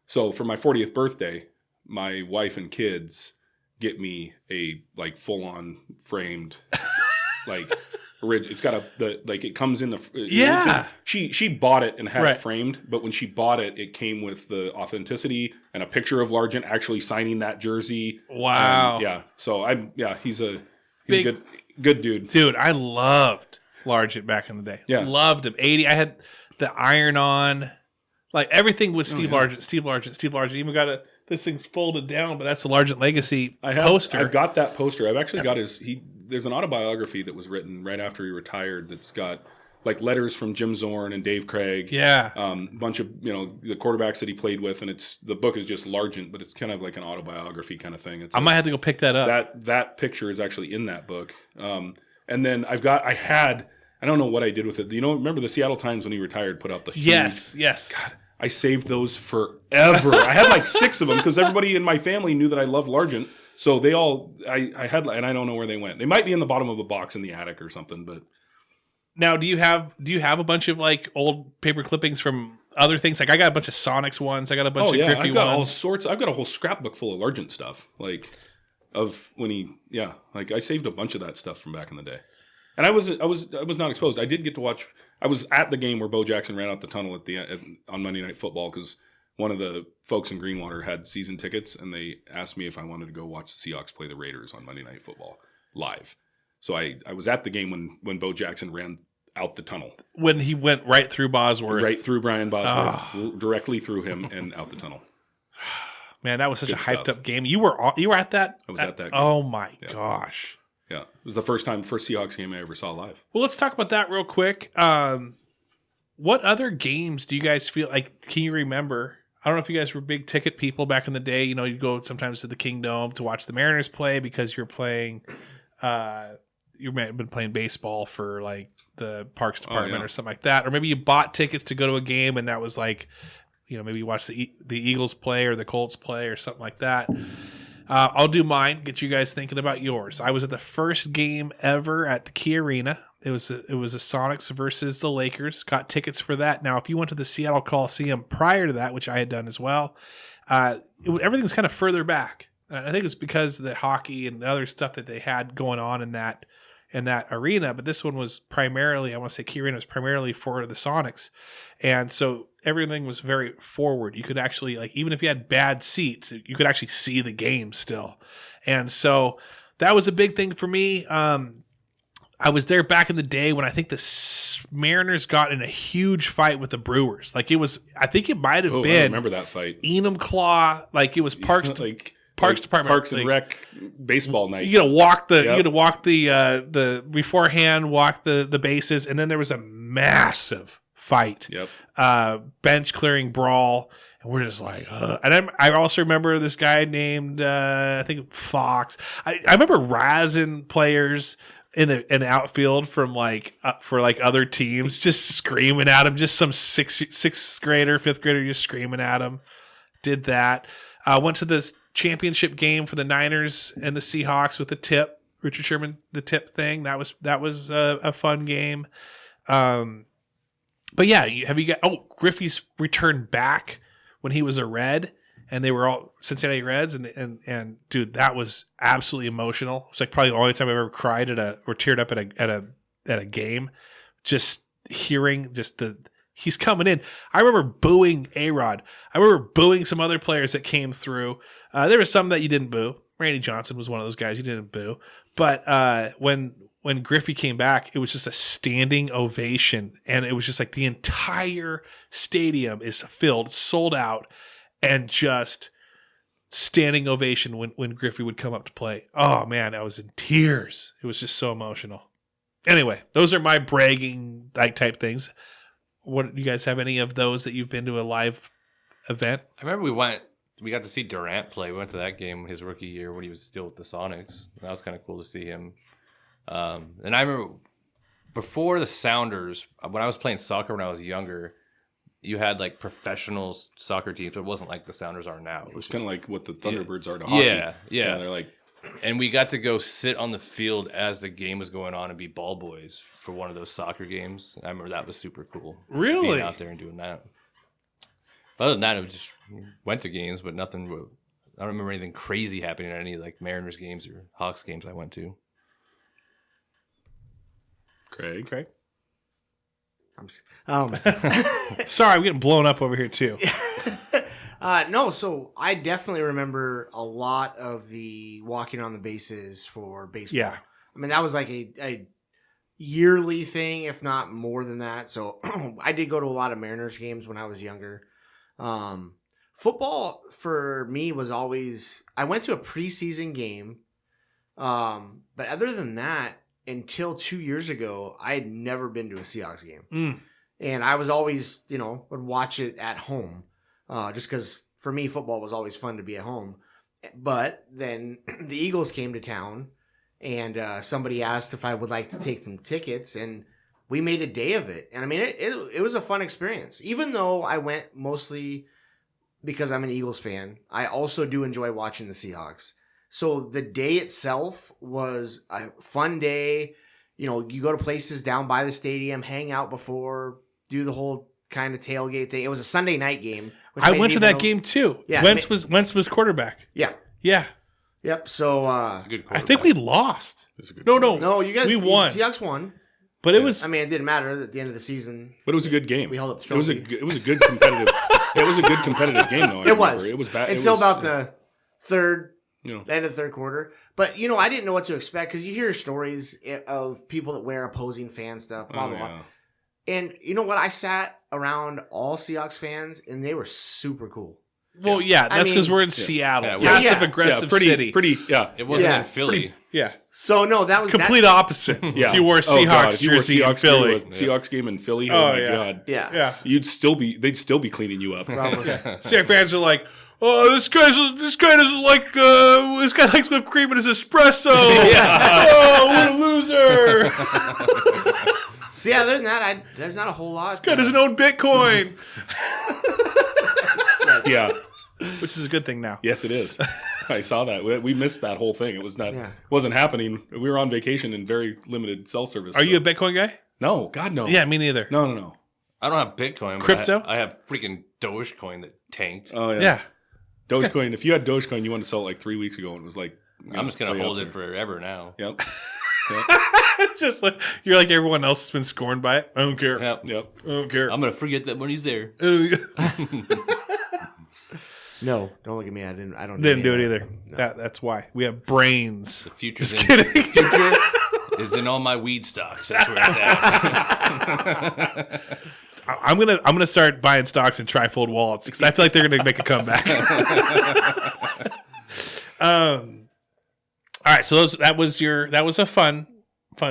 So for my 40th birthday, my wife and kids get me a like full on framed, like it's got it comes in the she bought it and had it framed, but when she bought it, it came with the authenticity and a picture of Largent actually signing that jersey. Wow. So he's a good dude. I loved Largent back in the day. Yeah. Loved him. 80. I had the iron on, like everything was Steve Largent. Even got this thing's folded down, but that's the Largent Legacy poster. I've got that poster. I've actually got there's an autobiography that was written right after he retired that's got like letters from Jim Zorn and Dave Craig. Yeah. A bunch of, the quarterbacks that he played with, and the book is just Largent, but it's kind of like an autobiography kind of thing. I might have to go pick that up. That picture is actually in that book. And then I don't know what I did with it. Remember the Seattle Times when he retired put out the huge, Yes. God, I saved those forever. I had like 6 of them because everybody in my family knew that I loved Largent. So they all, I had, and I don't know where they went. They might be in the bottom of a box in the attic or something. But now, do you have a bunch of like old paper clippings from other things? Like I got a bunch of Sonics ones. I got a bunch of Griffey ones. I've got all sorts. I've got a whole scrapbook full of Largent stuff. Like of when I saved a bunch of that stuff from back in the day. And I was not exposed. I did get to watch. I was at the game where Bo Jackson ran out the tunnel on Monday Night Football because one of the folks in Greenwater had season tickets, and they asked me if I wanted to go watch the Seahawks play the Raiders on Monday Night Football live. So I was at the game when Bo Jackson ran out the tunnel. When he went right through Bosworth. Right through Brian Bosworth, directly through him and out the tunnel. Man, that was such a hyped up game. You were at that? I was at that game. Oh my gosh. Yeah. It was the first Seahawks game I ever saw live. Well, let's talk about that real quick. What other games do you guys feel like, can you remember? I don't know if you guys were big ticket people back in the day. You'd go sometimes to the Kingdom to watch the Mariners play because you're playing, you may have been playing baseball for like the Parks Department or something like that. Or maybe you bought tickets to go to a game and that was like, maybe you watched the Eagles play or the Colts play or something like that. I'll do mine, get you guys thinking about yours. I was at the first game ever at the Key Arena. It was a Sonics versus the Lakers. Got tickets for that. Now, if you went to the Seattle Coliseum prior to that, which I had done as well, everything was kind of further back. I think it's because of the hockey and the other stuff that they had going on in that arena. But this one was primarily, I want to say Key Arena was primarily for the Sonics. And so everything was very forward. You could actually, like, even if you had bad seats, you could actually see the game still. And so that was a big thing for me. I was there back in the day when I think the Mariners got in a huge fight with the Brewers. Like I think it might have been. I remember that fight. Enumclaw, like it was Parks Department. Parks and Rec baseball night. You gotta walk beforehand, walk the bases, and then there was a massive fight. Yep. Bench clearing brawl. And we're just like, and I also remember this guy named, I think Fox. I remember razzing players in the outfield from for other teams, just screaming at him. Just some sixth grader, fifth grader, just screaming at him. Did that. Went to this championship game for the Niners and the Seahawks with the tip, Richard Sherman, the tip thing. That was a fun game. But yeah, Griffey's returned back when he was a Red. And they were all Cincinnati Reds, and dude, that was absolutely emotional. It's like probably the only time I've ever cried or teared up at at a game, just hearing he's coming in. I remember booing A-Rod. I remember booing some other players that came through. There were some that you didn't boo. Randy Johnson was one of those guys you didn't boo. But when Griffey came back, it was just a standing ovation. And it was just like the entire stadium is filled, sold out, and just standing ovation when Griffey would come up to play. Oh, man, I was in tears. It was just so emotional. Anyway, those are my bragging type things. What, you guys have any of those that you've been to a live event? I remember we got to see Durant play. We went to that game his rookie year when he was still with the Sonics. That was kind of cool to see him. And I remember before the Sounders, when I was playing soccer when I was younger, you had like professional soccer teams, but it wasn't like the Sounders are now. It was kind of like what the Thunderbirds are to hockey. Yeah. They're like, and we got to go sit on the field as the game was going on and be ball boys for one of those soccer games. I remember that was super cool. Really? Being out there and doing that. But other than that, I just went to games, but nothing. I don't remember anything crazy happening at any like Mariners games or Hawks games I went to. Craig. Sorry, I'm getting blown up over here too. No, so I definitely remember a lot of the walking on the bases for baseball. Yeah. I mean, that was like a yearly thing, if not more than that. So I did go to a lot of Mariners games when I was younger. Football for me was always, I went to a preseason game. But other than that, until 2 years ago, I had never been to a Seahawks game. And I was always, would watch it at home. Just because for me, football was always fun to be at home. But then the Eagles came to town, and somebody asked if I would like to take some tickets, and we made a day of it. And I mean, it was a fun experience. Even though I went mostly because I'm an Eagles fan, I also do enjoy watching the Seahawks. So the day itself was a fun day. You go to places down by the stadium, hang out before, do the whole kind of tailgate thing. It was a Sunday night game. I went to that game too. Yeah, Wentz was quarterback. Yeah. Yeah. Yep. So It's a good I think we lost. No. no, you guys we won. Seahawks won. But it was. I mean, it didn't matter at the end of the season. But it was a good game. We held up the It was trophy. it was a good competitive. It was a good competitive game though. It was. It was bad until about the third. Yeah. End of the third quarter. But, I didn't know what to expect because you hear stories of people that wear opposing fan stuff, blah, blah, blah. And you know what? I sat around all Seahawks fans, and they were super cool. Well, yeah, that's because we're in Seattle. Yeah, Passive aggressive city. It wasn't in Philly. Yeah. So, no, that was... Complete opposite. Yeah. If you wore a Seahawks jersey in Philly. Seahawks game in Philly. Oh, Oh my yeah. God. Yeah. Yeah. They'd still be cleaning you up. Probably. Seahawks fans are like, oh, this guy doesn't like, this guy likes whipped cream in his espresso. Oh, what a loser. So, yeah, other than that, there's not a whole lot. This guy doesn't own Bitcoin. Yeah. Which is a good thing now. Yes, it is. I saw that. We missed that whole thing. It was not. Yeah. Wasn't happening. We were on vacation in very limited cell service. Are you a Bitcoin guy? No, God no. Yeah, me neither. No. I don't have Bitcoin. But Crypto? I have freaking Dogecoin that tanked. Oh yeah. Yeah. Dogecoin. If you had Dogecoin, you wanted to sell it like 3 weeks ago, and it was like. I'm just gonna way hold up it there. forever now. Yep. It's just like, you're like everyone else has been scorned by it. I don't care. Yep. Yep. I don't care. I'm gonna forget that money's there. No, don't look at me. I don't Didn't do it any either. of that. No. That's why. We have brains. The future's Just in, kidding. the future is in all my weed stocks. That's where it's at. I'm gonna start buying stocks in trifold wallets because I feel like they're gonna make a comeback. All right, so that was a fun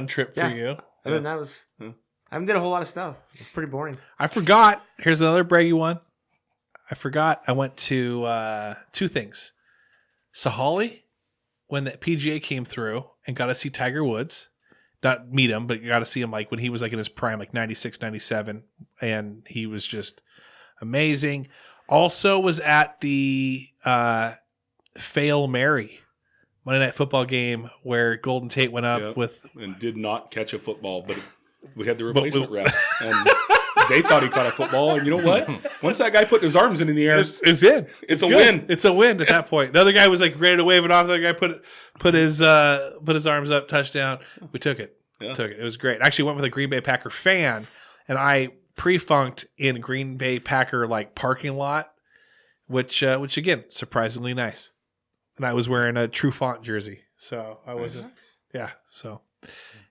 trip for Yeah. you. Other than that, I haven't did a whole lot of stuff. It's pretty boring. I forgot. Here's another braggy one. I forgot. I went to two things. Sahali, when the PGA came through and got to see Tiger Woods. Not meet him, but you got to see him like when he was like in his prime, like 96, 97. And he was just amazing. Also was at the Fail Mary Monday Night Football game where Golden Tate went up with... And did not catch a football, but we had the replacement refs. And they thought he caught a football. And you know what? Once that guy put his arms in the air, It's in. it's a Good. win. It's a win at that point. The other guy was like ready to wave it off. The other guy put his arms up, touchdown. We took it. Yeah. took it. It was great. I actually went with a Green Bay Packer fan, and I pre-funked in Green Bay Packer like parking lot, which again, surprisingly nice. And I was wearing a True Font jersey, so I wasn't. Yeah. So,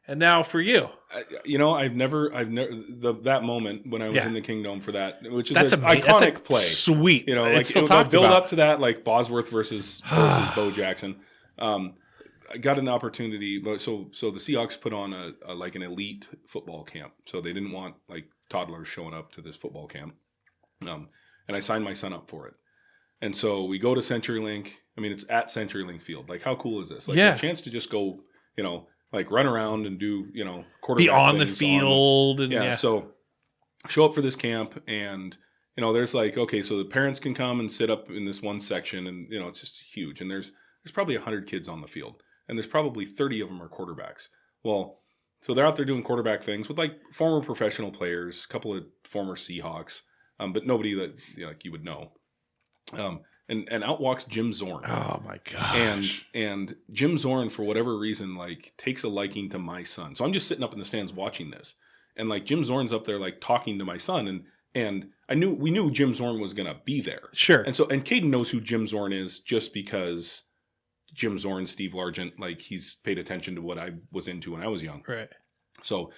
and now for you, I've never that moment when I was in the Kingdom for that, which is that's an amazing. iconic That's play. Sweet. Like It's still the talked build about. up to that, like Bosworth versus Bo Jackson. I got an opportunity, but so the Seahawks put on a like an elite football camp, so they didn't want like toddlers showing up to this football camp, and I signed my son up for it. And so we go to CenturyLink. I mean, it's at CenturyLink Field. Like, how cool is this? Like, a chance to just go, like run around and do, quarterback be on the things field. So show up for this camp, and there's like, okay, so the parents can come and sit up in this one section, and it's just huge. And there's probably 100 kids on the field, and there's probably 30 of them are quarterbacks. Well, so they're out there doing quarterback things with like former professional players, a couple of former Seahawks, but nobody that like you would know. And out walks Jim Zorn. Oh my gosh. And Jim Zorn, for whatever reason, like takes a liking to my son. So I'm just sitting up in the stands watching this, and like Jim Zorn's up there like talking to my son, and we knew Jim Zorn was gonna be there. Sure. And Caden knows who Jim Zorn is just because Jim Zorn, Steve Largent, like he's paid attention to what I was into when I was young. Right. So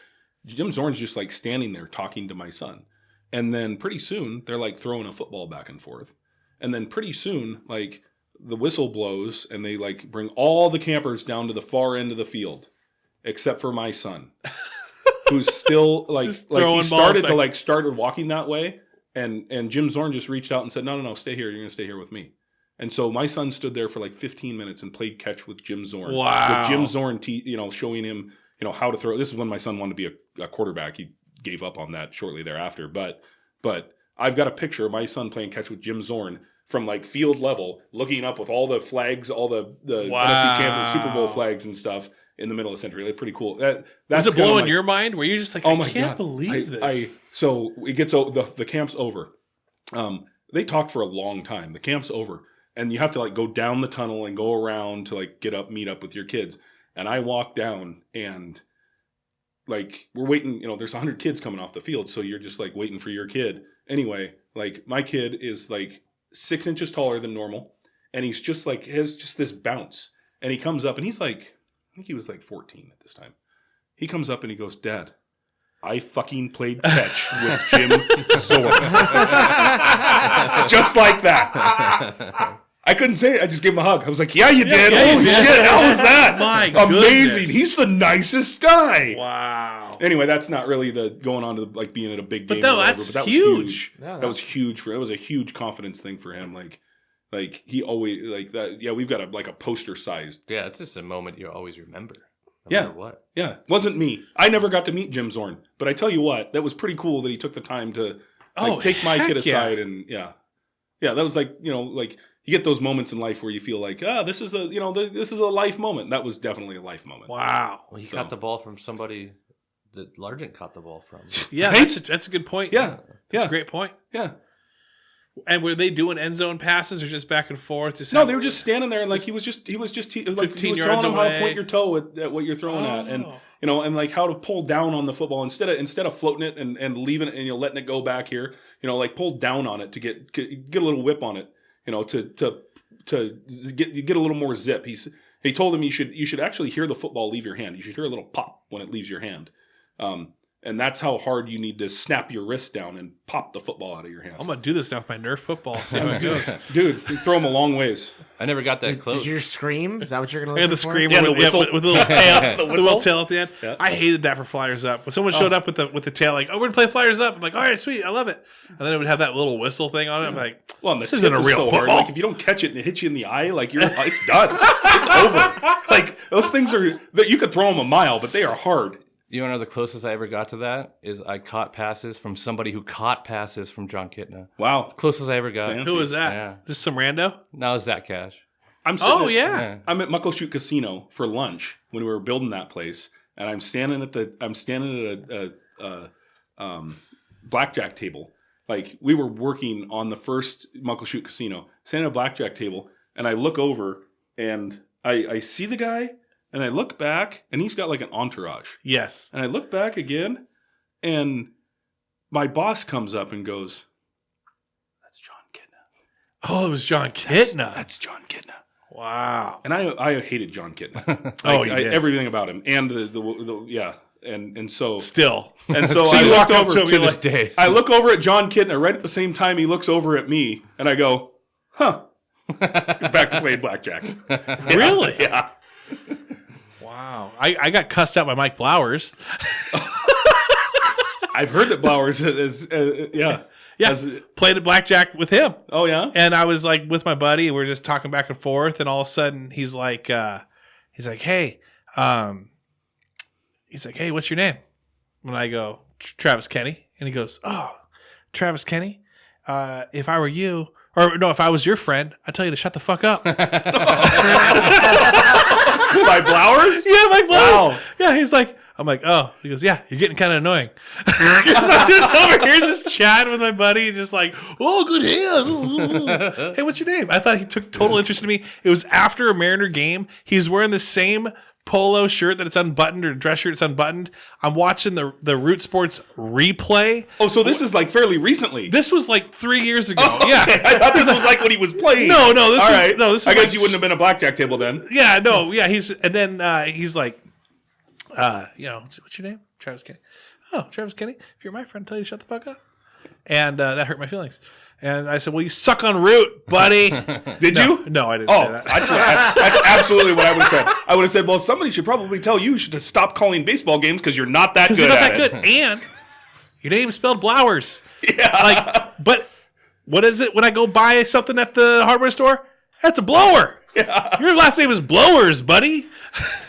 Jim Zorn's just like standing there talking to my son. And then pretty soon they're like throwing a football back and forth. And then pretty soon, like the whistle blows and they like bring all the campers down to the far end of the field, except for my son, who's still like he started walking that way. And Jim Zorn just reached out and said, no, stay here. You're going to stay here with me. And so my son stood there for like 15 minutes and played catch with Jim Zorn. Wow. With Jim Zorn, showing him, how to throw. This is when my son wanted to be a quarterback. He gave up on that shortly thereafter. But I've got a picture of my son playing catch with Jim Zorn from like field level, looking up with all the flags, all the NFC Champions, Super Bowl flags and stuff in the middle of the century. Like, pretty cool. That's was it blowing your mind? Were you just like, I can't believe this? So it gets the camp's over. They talked for a long time. The camp's over, and you have to like go down the tunnel and go around to like meet up with your kids. And I walk down and like we're waiting, there's 100 kids coming off the field, so you're just like waiting for your kid. Anyway, like my kid is like 6 inches taller than normal, and he's just like has just this bounce. And he comes up and he's like, I think he was like 14 at this time. He comes up and he goes, Dad, I fucking played catch with Jim Zorn. Just like that. I couldn't say it. I just gave him a hug. I was like, yeah, you did. Holy shit, how was that? My amazing. goodness. He's the nicest guy. Wow. Anyway, that's not really the going on to like being at a big game. But no, or whatever, that's but that huge. Was huge. Yeah, that was huge it was a huge confidence thing for him. Like he always like that. Yeah, we've got a poster sized. Yeah, it's just a moment you always remember. No Yeah. matter what. Yeah, wasn't me. I never got to meet Jim Zorn, but I tell you what, that was pretty cool that he took the time to take my kid aside and yeah, that was like like you get those moments in life where you feel like this is a life moment. That was definitely a life moment. Wow. Well, he caught the ball from somebody that Largent caught the ball from. Yeah, Right? that's a good point. Yeah, That's a great point. Yeah. And were they doing end zone passes or just back and forth? No, they were just standing there, and like he was just like he was 15 telling yards them how to away. point your toe at what you're throwing at, and and like how to pull down on the football instead of floating it and leaving it and letting it go back here, like pull down on it to get a little whip on it, to get a little more zip. He told him you should actually hear the football leave your hand. You should hear a little pop when it leaves your hand. And that's how hard you need to snap your wrist down and pop the football out of your hand. I'm gonna do this now with my Nerf football. See how it goes. Dude, you throw them a long ways. I never got that close. Did you scream? Is that what you're going to And listen the for? screamer Yeah, the with, whistle. with the little tail, the little tail at the end. Yeah. I hated that for Flyers Up. When someone showed up with the tail, like, we're gonna play Flyers Up. I'm like, all right, sweet, I love it. And then it would have that little whistle thing on it. I'm like, Well, and the this isn't a tip is real so football. hard. Like if you don't catch it and it hits you in the eye, like it's done. It's over. Like those things are that you could throw them a mile, but they are hard. You want to know the closest I ever got to that is I caught passes from somebody who caught passes from John Kitna. Wow. Closest I ever got. Fancy. Who was that? Yeah. Just some rando? Now is that Cash? I'm sitting Oh at, yeah. I'm at Muckleshoot Casino for lunch when we were building that place, and I'm standing at a blackjack table. Like we were working on the first Muckleshoot Casino, standing at a blackjack table, and I look over and I see the guy, And I look back, and he's got like an entourage. Yes. And I look back again, and my boss comes up and goes, "That's John Kidna." Oh, it was John Kidna. That's John Kidna. Wow. And I hated John Kidna. Oh, you did. Everything about him, and the yeah, and so Still. and so, So I you look walk up over to him, to you're this like- day. I look over at John Kidna right at the same time he looks over at me, and I go, "Huh." Back to playing blackjack. Really? Yeah. Wow. I got cussed out by Mike Blowers. I've heard that Blowers is yeah. Yeah. As- Played at blackjack with him. oh yeah. And I was like with my buddy, and we were just talking back and forth, and all of a sudden he's like, hey, what's your name? And I go, Travis Kenny. And he goes, oh, Travis Kenny, if I were you, or no, if I was your friend, I'd tell you to shut the fuck up. By Blowers? Yeah, Mike Blowers. Wow. Yeah, he's like, I'm like, oh. He goes, yeah, you're getting kind of annoying. Because I'm just over here just chatting with my buddy, just like, oh, good hand. Hey, what's your name? I thought he took total interest in me. It was after a Mariner game. He's wearing the same polo shirt that it's unbuttoned, or dress shirt it's unbuttoned. I'm watching the Root Sports replay. Oh, so this is like fairly recently. This was like 3 years ago. Oh, Yeah. okay. I thought this was like when he was playing. No, this All was, right. no, this is I guess like, you wouldn't have been a blackjack table then. Yeah, no, yeah, he's like, what's your name? Travis Kenny. Oh, Travis Kenny, if you're my friend, tell you to shut the fuck up. And that hurt my feelings. And I said, well, you suck on Root, buddy. Did you? No, I didn't Oh, say that. that's absolutely what I would have said. I would have said, well, somebody should probably tell you should stop calling baseball games because you're not that good You're not at that it. good. And your name is spelled Blowers. Yeah. But what is it when I go buy something at the hardware store? That's a blower. Yeah. Your last name is Blowers, buddy.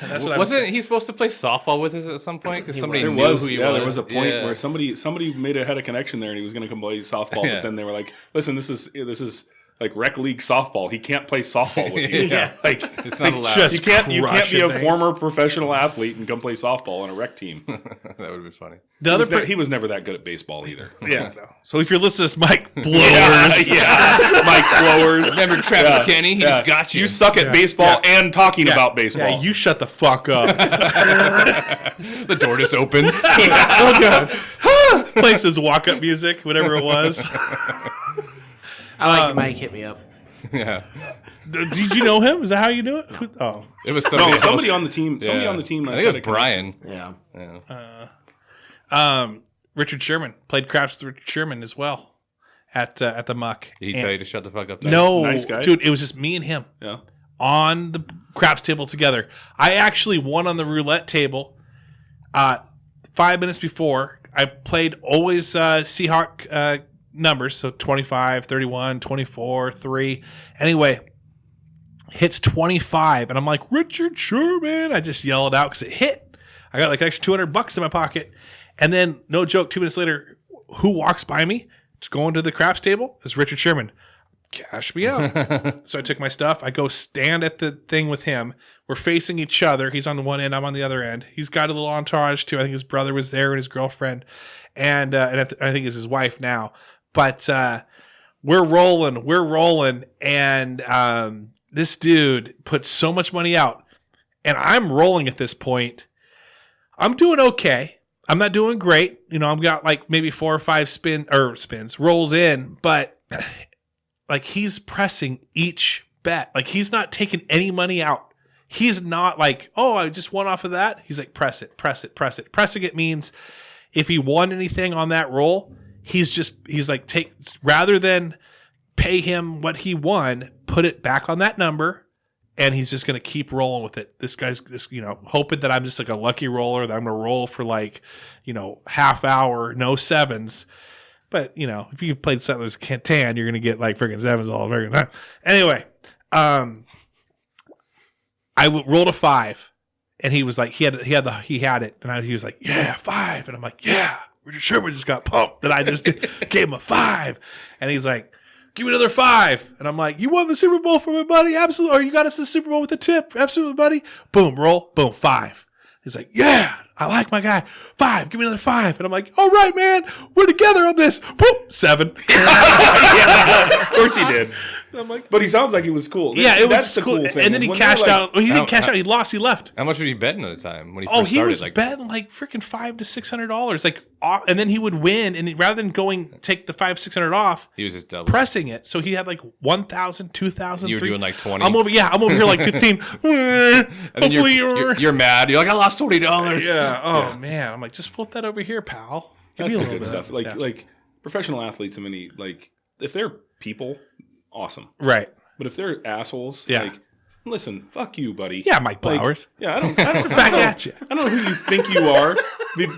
That's what Wasn't he supposed to play softball with us at some point? Because somebody There knew was, who he yeah, was. there was a point Yeah. where somebody had a connection there, and he was going to come play softball, Yeah. but then they were like, "Listen, this is like rec league softball. He can't play softball with you. Yeah. Like It's not allowed. just- you can't be crushing a things. former professional athlete and come play softball on a rec team. That would be funny. The other He was never that good at baseball either. yeah. No. So if you're listening to this, Mike Blowers. yeah, Mike Blowers. Remember Travis Kenny? He just got you. You suck at baseball and talking about baseball. Yeah, you shut the fuck up. The door just opens. Oh god. Places walk-up music, whatever it was. I like Mike. Hit me up. Yeah. Did you know him? Is that how you do it? Oh. It was no, somebody, somebody else. on the team. Somebody on the team. I think it was Brian. Yeah. Yeah. Richard Sherman played craps with Richard Sherman as well at the Muck. Did he And- tell you to shut the fuck up? No, Nice guy. dude, it was just me and him Yeah. on the craps table together. I actually won on the roulette table 5 minutes before. I played always Seahawk numbers, so 25, 31, 24, 3. Anyway, hits 25, and I'm like, Richard Sherman. I just yelled out because it hit. I got like an extra $200 in my pocket. And then, no joke, 2 minutes later, who walks by me? It's going to the craps table. It's Richard Sherman. Cash me out. So I took my stuff. I go stand at the thing with him. We're facing each other. He's on the one end. I'm on the other end. He's got a little entourage too. I think his brother was there and his girlfriend, and I think it's his wife now. But we're rolling, and this dude put so much money out, and I'm rolling at this point. I'm doing okay. I'm not doing great. You know, I've got like maybe 4 or 5 spins, rolls in, but like he's pressing each bet. Like he's not taking any money out. He's not like, oh, I just won off of that. He's like, press it. Pressing it means if he won anything on that roll, he's like, rather than pay him what he won, put it back on that number, and he's just going to keep rolling with it. This guy's just, hoping that I'm just like a lucky roller, that I'm going to roll for like, half hour, no sevens. But, if you've played Settlers of Catan, you're going to get like freaking sevens all the freaking time. Anyway, I rolled a 5, and he was like, he had it, and he was like, yeah, 5, and I'm like, yeah, Richard Sherman just got pumped that I just gave him a 5, and he's like, give me another 5, and I'm like, you won the Super Bowl for me, buddy, absolutely, or you got us the Super Bowl with a tip, absolutely, buddy. Boom, roll, boom, 5. He's like, yeah, I like my guy. 5, give me another 5. And I'm like, all right, man, we're together on this. Boop, 7. Of course he did. I'm like, but he sounds like he was cool. Yeah, it was That's the cool. cool thing. And then he When cashed they're out. Well, he didn't cash out. He lost. He left. How much was he betting at the time when he first Oh, started? he was like, betting like freaking $500 to $600. Like, and then he would win. And rather than take the $500-600 off, he was just double. pressing it. So he had like 1,000, 2,000. You were doing like 20. I'm over here like 15. And then Hopefully you're mad. You're like, I lost $20. Yeah. Oh man. I'm like, just flip that over here, pal. Give That's me a the little good bit. stuff. Like professional athletes. I mean, like if they're people, awesome. Right. But if they're assholes, Yeah. like, listen, fuck you, buddy. Yeah, Mike Like, Blowers. yeah, I don't Back know, at you. I don't know who you think you are,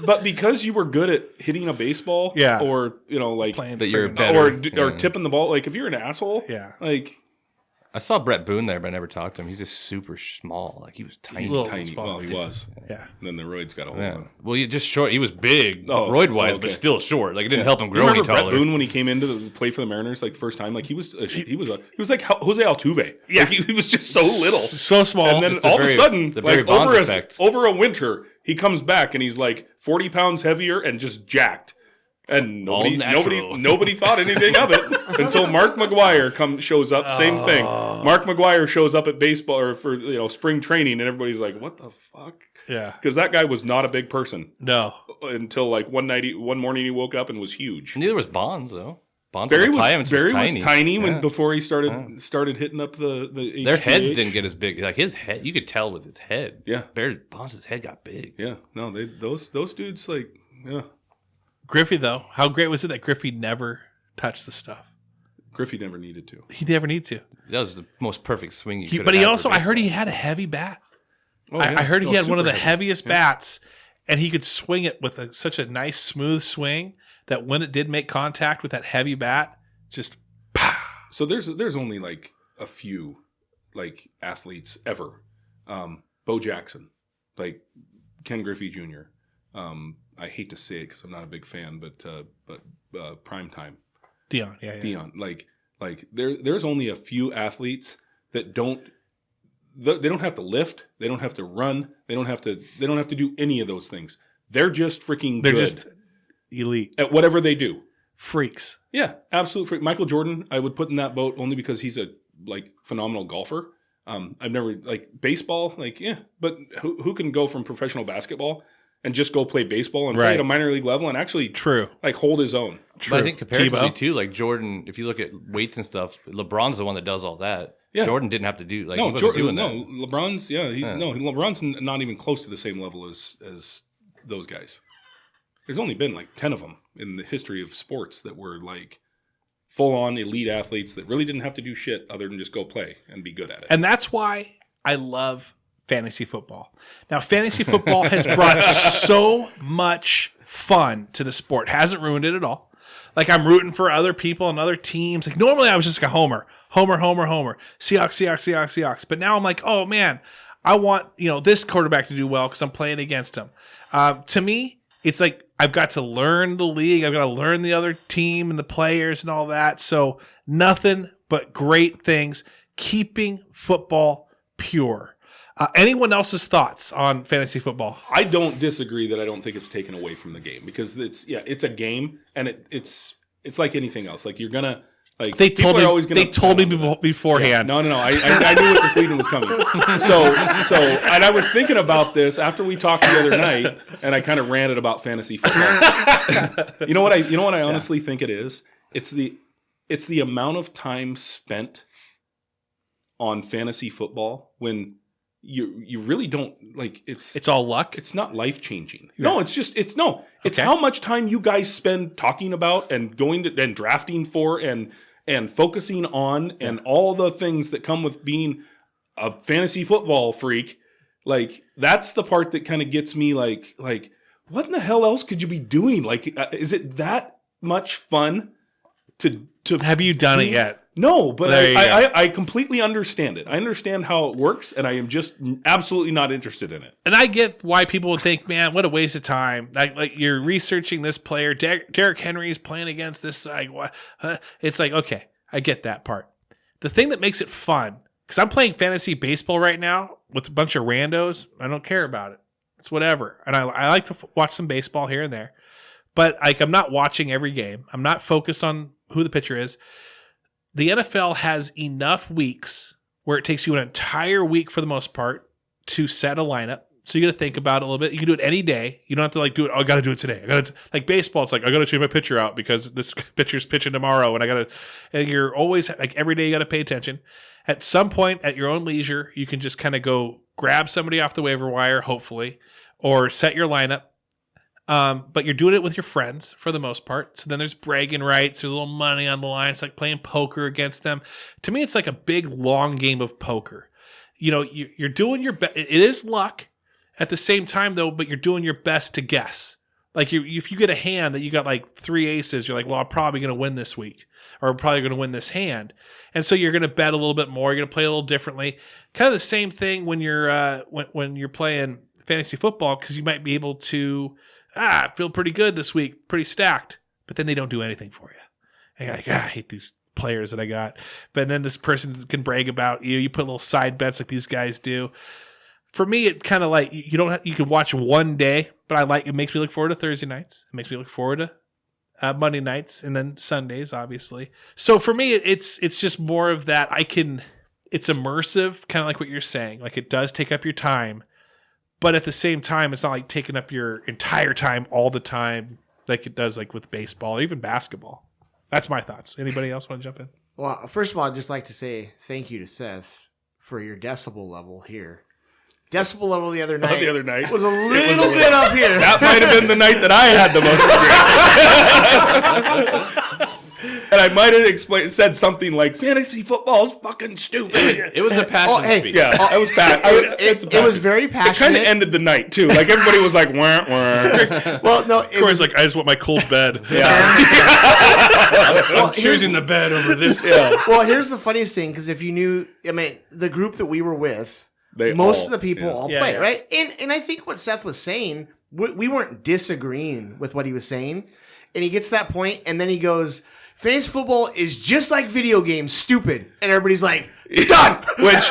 but because you were good at hitting a baseball, Yeah. or like, Playing That you're friggin' better. or Yeah. tipping the ball, like if you're an asshole, Yeah. like I saw Brett Boone there, but I never talked to him. He's just super small. Like he was tiny. he's Little tiny. small. Well, he was. Yeah. And then the roids got a hold Yeah. of him. Well, he just short. He was big, Oh, roid-wise, okay. but still short. Like it didn't help him You grow any remember Brett taller. Boone when he came into the play for the Mariners like the first time? Like he was like Jose Altuve. Yeah. Like, he was just so little. So small. And then It's the all very- of a sudden, the very like Bonds effect. over a winter, he comes back and he's like 40 pounds heavier and just jacked. And All natural. nobody thought anything of it until Mark McGuire shows up. Same thing. Mark McGuire shows up at baseball or for spring training, and everybody's like, "What the fuck?" yeah. Because that guy was not a big person No. until like one morning he woke up and was huge. Neither was Bonds though. Bonds Barry on the was Pirates tiny Yeah. before he started hitting up the Their HGH. heads didn't get as big. Like his head, you could tell with his head. Yeah. Bonds' head got big. Yeah, no, those dudes like yeah. Griffey, though, how great was it that Griffey never touched the stuff? Griffey never needed to. He never needed to. That was the most perfect swing you could. But he also, I heard he had a heavy bat. Oh, I heard he had one of the super heaviest bats, and he could swing it with such a nice, smooth swing that when it did make contact with that heavy bat, just So there's only like a few like athletes ever. Bo Jackson, like Ken Griffey Jr. I hate to say it because I'm not a big fan, but Primetime Dion. Yeah. Dion. Like there's only a few athletes that they don't have to lift, they don't have to run, they don't have to do any of those things. They're just freaking They're good just elite at whatever they do. freaks. Yeah, absolute freak. Michael Jordan, I would put in that boat only because he's a like phenomenal golfer. I've never like baseball, like yeah, but who can go from professional basketball and just go play baseball and play at a minor league level and actually True. like hold his own? True. But I think comparatively Tebow. too, like Jordan, if you look at weights and stuff, LeBron's the one that does all that. Yeah. Jordan didn't have to do like he No, wasn't Jordan, doing no, that. LeBron's LeBron's not even close to the same level as those guys. There's only been like 10 of them in the history of sports that were like full-on elite athletes that really didn't have to do shit other than just go play and be good at it. And that's why I love fantasy football. Now, fantasy football has brought so much fun to the sport. Hasn't ruined it at all. Like I'm rooting for other people and other teams. Like normally I was just like a homer. Seahawks. But now I'm like, oh man, I want this quarterback to do well because I'm playing against him. To me, it's like I've got to learn the league. I've got to learn the other team and the players and all that. So nothing but great things. Keeping football pure. Anyone else's thoughts on fantasy football? I don't disagree that I don't think it's taken away from the game because it's a game and it's like anything else. Like you're gonna like They told me. they told me beforehand. No. I knew what this lead-in was coming. So, and I was thinking about this after we talked the other night, and I kind of ranted about fantasy football. You know what I honestly think it is? It's the amount of time spent on fantasy football when you really don't like It's all luck. it's not life changing. Yeah. No, it's Okay. how much time you guys spend talking about and going to and drafting for and focusing on and all the things that come with being a fantasy football freak. Like that's the part that kind of gets me like what in the hell else could you be doing? Like is it that much fun to Have you done it yet? No, but There you go. I completely understand it. I understand how it works, and I am just absolutely not interested in it. And I get why people would think, man, what a waste of time. Like you're researching this player. Derrick Henry is playing against this side. It's like, okay, I get that part. The thing that makes it fun, because I'm playing fantasy baseball right now with a bunch of randos. I don't care about it. It's whatever. And I like to watch some baseball here and there. But like, I'm not watching every game. I'm not focused on who the pitcher is. The NFL has enough weeks where it takes you an entire week for the most part to set a lineup. So you got to think about it a little bit. You can do it any day. You don't have to like do it. Oh, I got to do it today. Like baseball. It's like, I got to change my pitcher out because this pitcher's pitching tomorrow. And you're always like every day you got to pay attention. At some point at your own leisure, you can just kind of go grab somebody off the waiver wire, hopefully, or set your lineup. But you're doing it with your friends for the most part. So then there's bragging rights. There's a little money on the line. It's like playing poker against them. To me, it's like a big, long game of poker. You're doing your best. It is luck at the same time, though, but you're doing your best to guess. Like if you get a hand that you got like 3 aces, you're like, well, I'm probably going to win this week, or I'm probably going to win this hand. And so you're going to bet a little bit more. You're going to play a little differently. Kind of the same thing when you're when you're playing fantasy football, because you might be able to feel pretty good this week, pretty stacked, but then they don't do anything for you. And you're like, I hate these players that I got. But then this person can brag about you. You put little side bets like these guys do. For me, it kind of like you can watch one day, but it makes me look forward to Thursday nights. It makes me look forward to Monday nights, and then Sundays, obviously. So for me, it's just more of that. It's immersive, kind of like what you're saying. Like it does take up your time, but at the same time, it's not like taking up your entire time all the time, like it does like with baseball or even basketball. That's my thoughts. Anybody else want to jump in? Well, first of all, I'd just like to say thank you to Seth for your decibel level here. Decibel level the other night was a little bit up here. That might have been the night that I had the most regret. And I might have said something like, fantasy football is fucking stupid. It was a passionate speech. Yeah, that was bad. It was very passionate. It kind of ended the night, too. Like, everybody was like, wah, wah. Well, no. Corey's like, I just want my cold bed. Yeah. I'm choosing the bed over this. Yeah. Well, here's the funniest thing, because if you knew, the group that we were with, most of the people all play, right? And I think what Seth was saying, we weren't disagreeing with what he was saying. And he gets to that point, and then he goes, fantasy football is just like video games, stupid. And everybody's like, done! which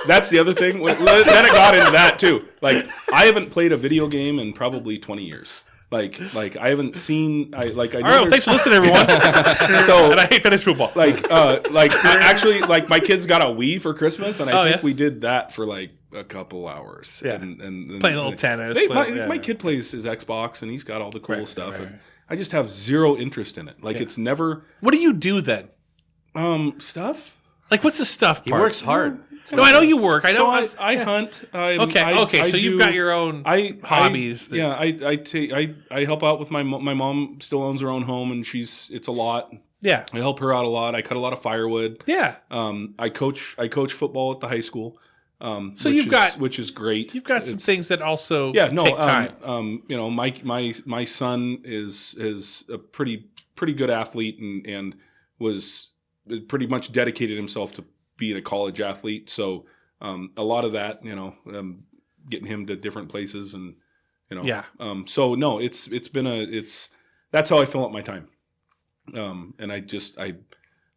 that's the other thing. Then it got into that, too. Like, I haven't played a video game in probably 20 years. Like I haven't seen. All right, well, thanks for listening, everyone. And I hate fantasy football. Actually, my kids got a Wii for Christmas, and I think we did that for like a couple hours. Yeah, and playing a little tennis. My kid plays his Xbox, and he's got all the cool stuff. Right. And I just have zero interest in it. Like it's never. What do you do then? Stuff. Like, what's the stuff part? He works hard. No, I know you work. I know. So I hunt. Okay. So you've got your own hobbies. I help out with my mom. Still owns her own home, and it's a lot. Yeah, I help her out a lot. I cut a lot of firewood. Yeah. I coach football at the high school. Which is great. You've got some things that also take time. My son is a pretty good athlete and was pretty much dedicated himself to being a college athlete. So a lot of that, getting him to different places and so no, that's how I fill up my time. And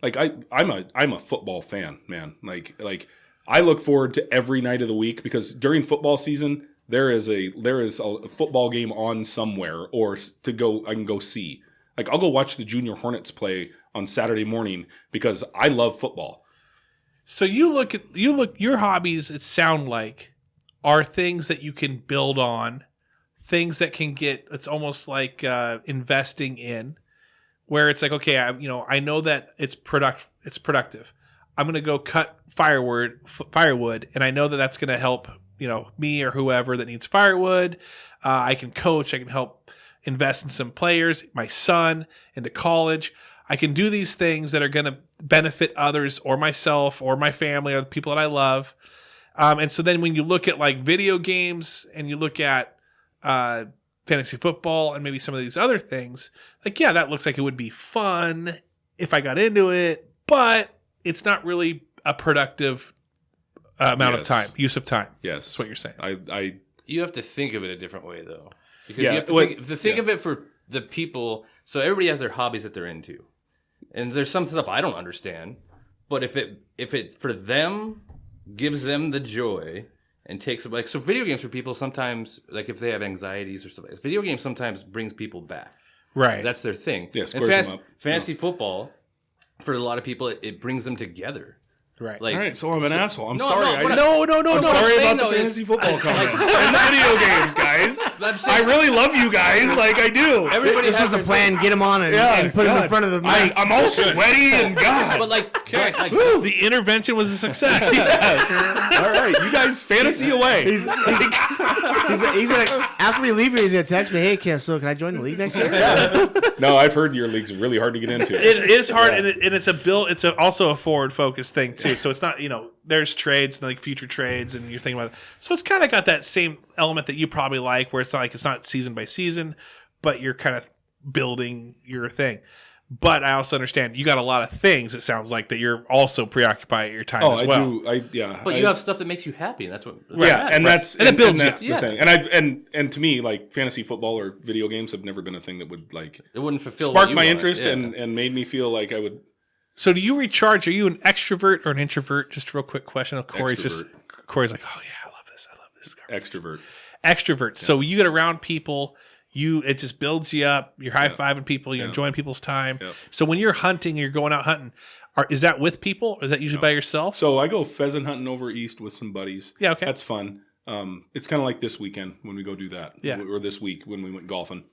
I'm a football fan, man. Like I look forward to every night of the week because during football season there is a football game on somewhere or I can go see. Like I'll go watch the Junior Hornets play on Saturday morning because I love football. So your hobbies, it sound like, are things that you can build on, things that can it's almost like investing in, where it's like, okay, I know that it's productive. I'm going to go cut firewood, and I know that that's going to help, me or whoever that needs firewood. I can coach. I can help invest in some players, my son, into college. I can do these things that are going to benefit others or myself or my family or the people that I love. And so then when you look at like video games and you look at fantasy football and maybe some of these other things, like, yeah, that looks like it would be fun if I got into it, but it's not really a productive amount of time, use of time. Yes. That's what you're saying. You have to think of it a different way, though. Because you have to think of it for the people. So everybody has their hobbies that they're into. And there's some stuff I don't understand. But if it for them gives them the joy and takes like so. Video games for people sometimes, like if they have anxieties or something, video games sometimes brings people back. Right. That's their thing. Yeah, And squares them up. fantasy football, for a lot of people, it brings them together. Right. Like, All right, so I'm an asshole. I'm No, sorry. no, but No. I'm sorry saying, about the though, fantasy is- football comments and video games, guys. I'm saying- I really love you guys, like I do. Everybody This has was the their plan. Get him on and put him in front of the mic. I'm all sweaty and God. But like The intervention was a success. Yes. All right, you guys, fantasy away. He's gonna, after we leave here, he's gonna text me, "Hey, can I join the league next year?" No, I've heard your league's really hard to get into. It is hard, and it's a build. It's also a forward focused thing too. So it's not there's trades and like future trades, and you're thinking about it. So it's kind of got that same element that you probably like, where it's not season by season, but you're kind of building your thing. But I also understand you got a lot of things. It sounds like that you're also preoccupied at your time as well. I do. But you have stuff that makes you happy, and that's what. And that's And it builds you. that's the thing. And to me, like fantasy football or video games have never been a thing that would like It wouldn't fulfill what spark you my wanted. interest Yeah. and made me feel like I would. So do you recharge? Are you an extrovert or an introvert? Just a real quick question. Oh, Corey's like, oh yeah, I love this. Extrovert. Extrovert. So you get around people, it just builds you up. You're high fiving people. You're enjoying people's time. Yep. So when you're hunting, you're going out hunting. Is that with people, or is that usually by yourself? So I go pheasant hunting over east with some buddies. Yeah, okay. That's fun. It's kind of like this weekend when we go do that. Yeah. Or this week when we went golfing.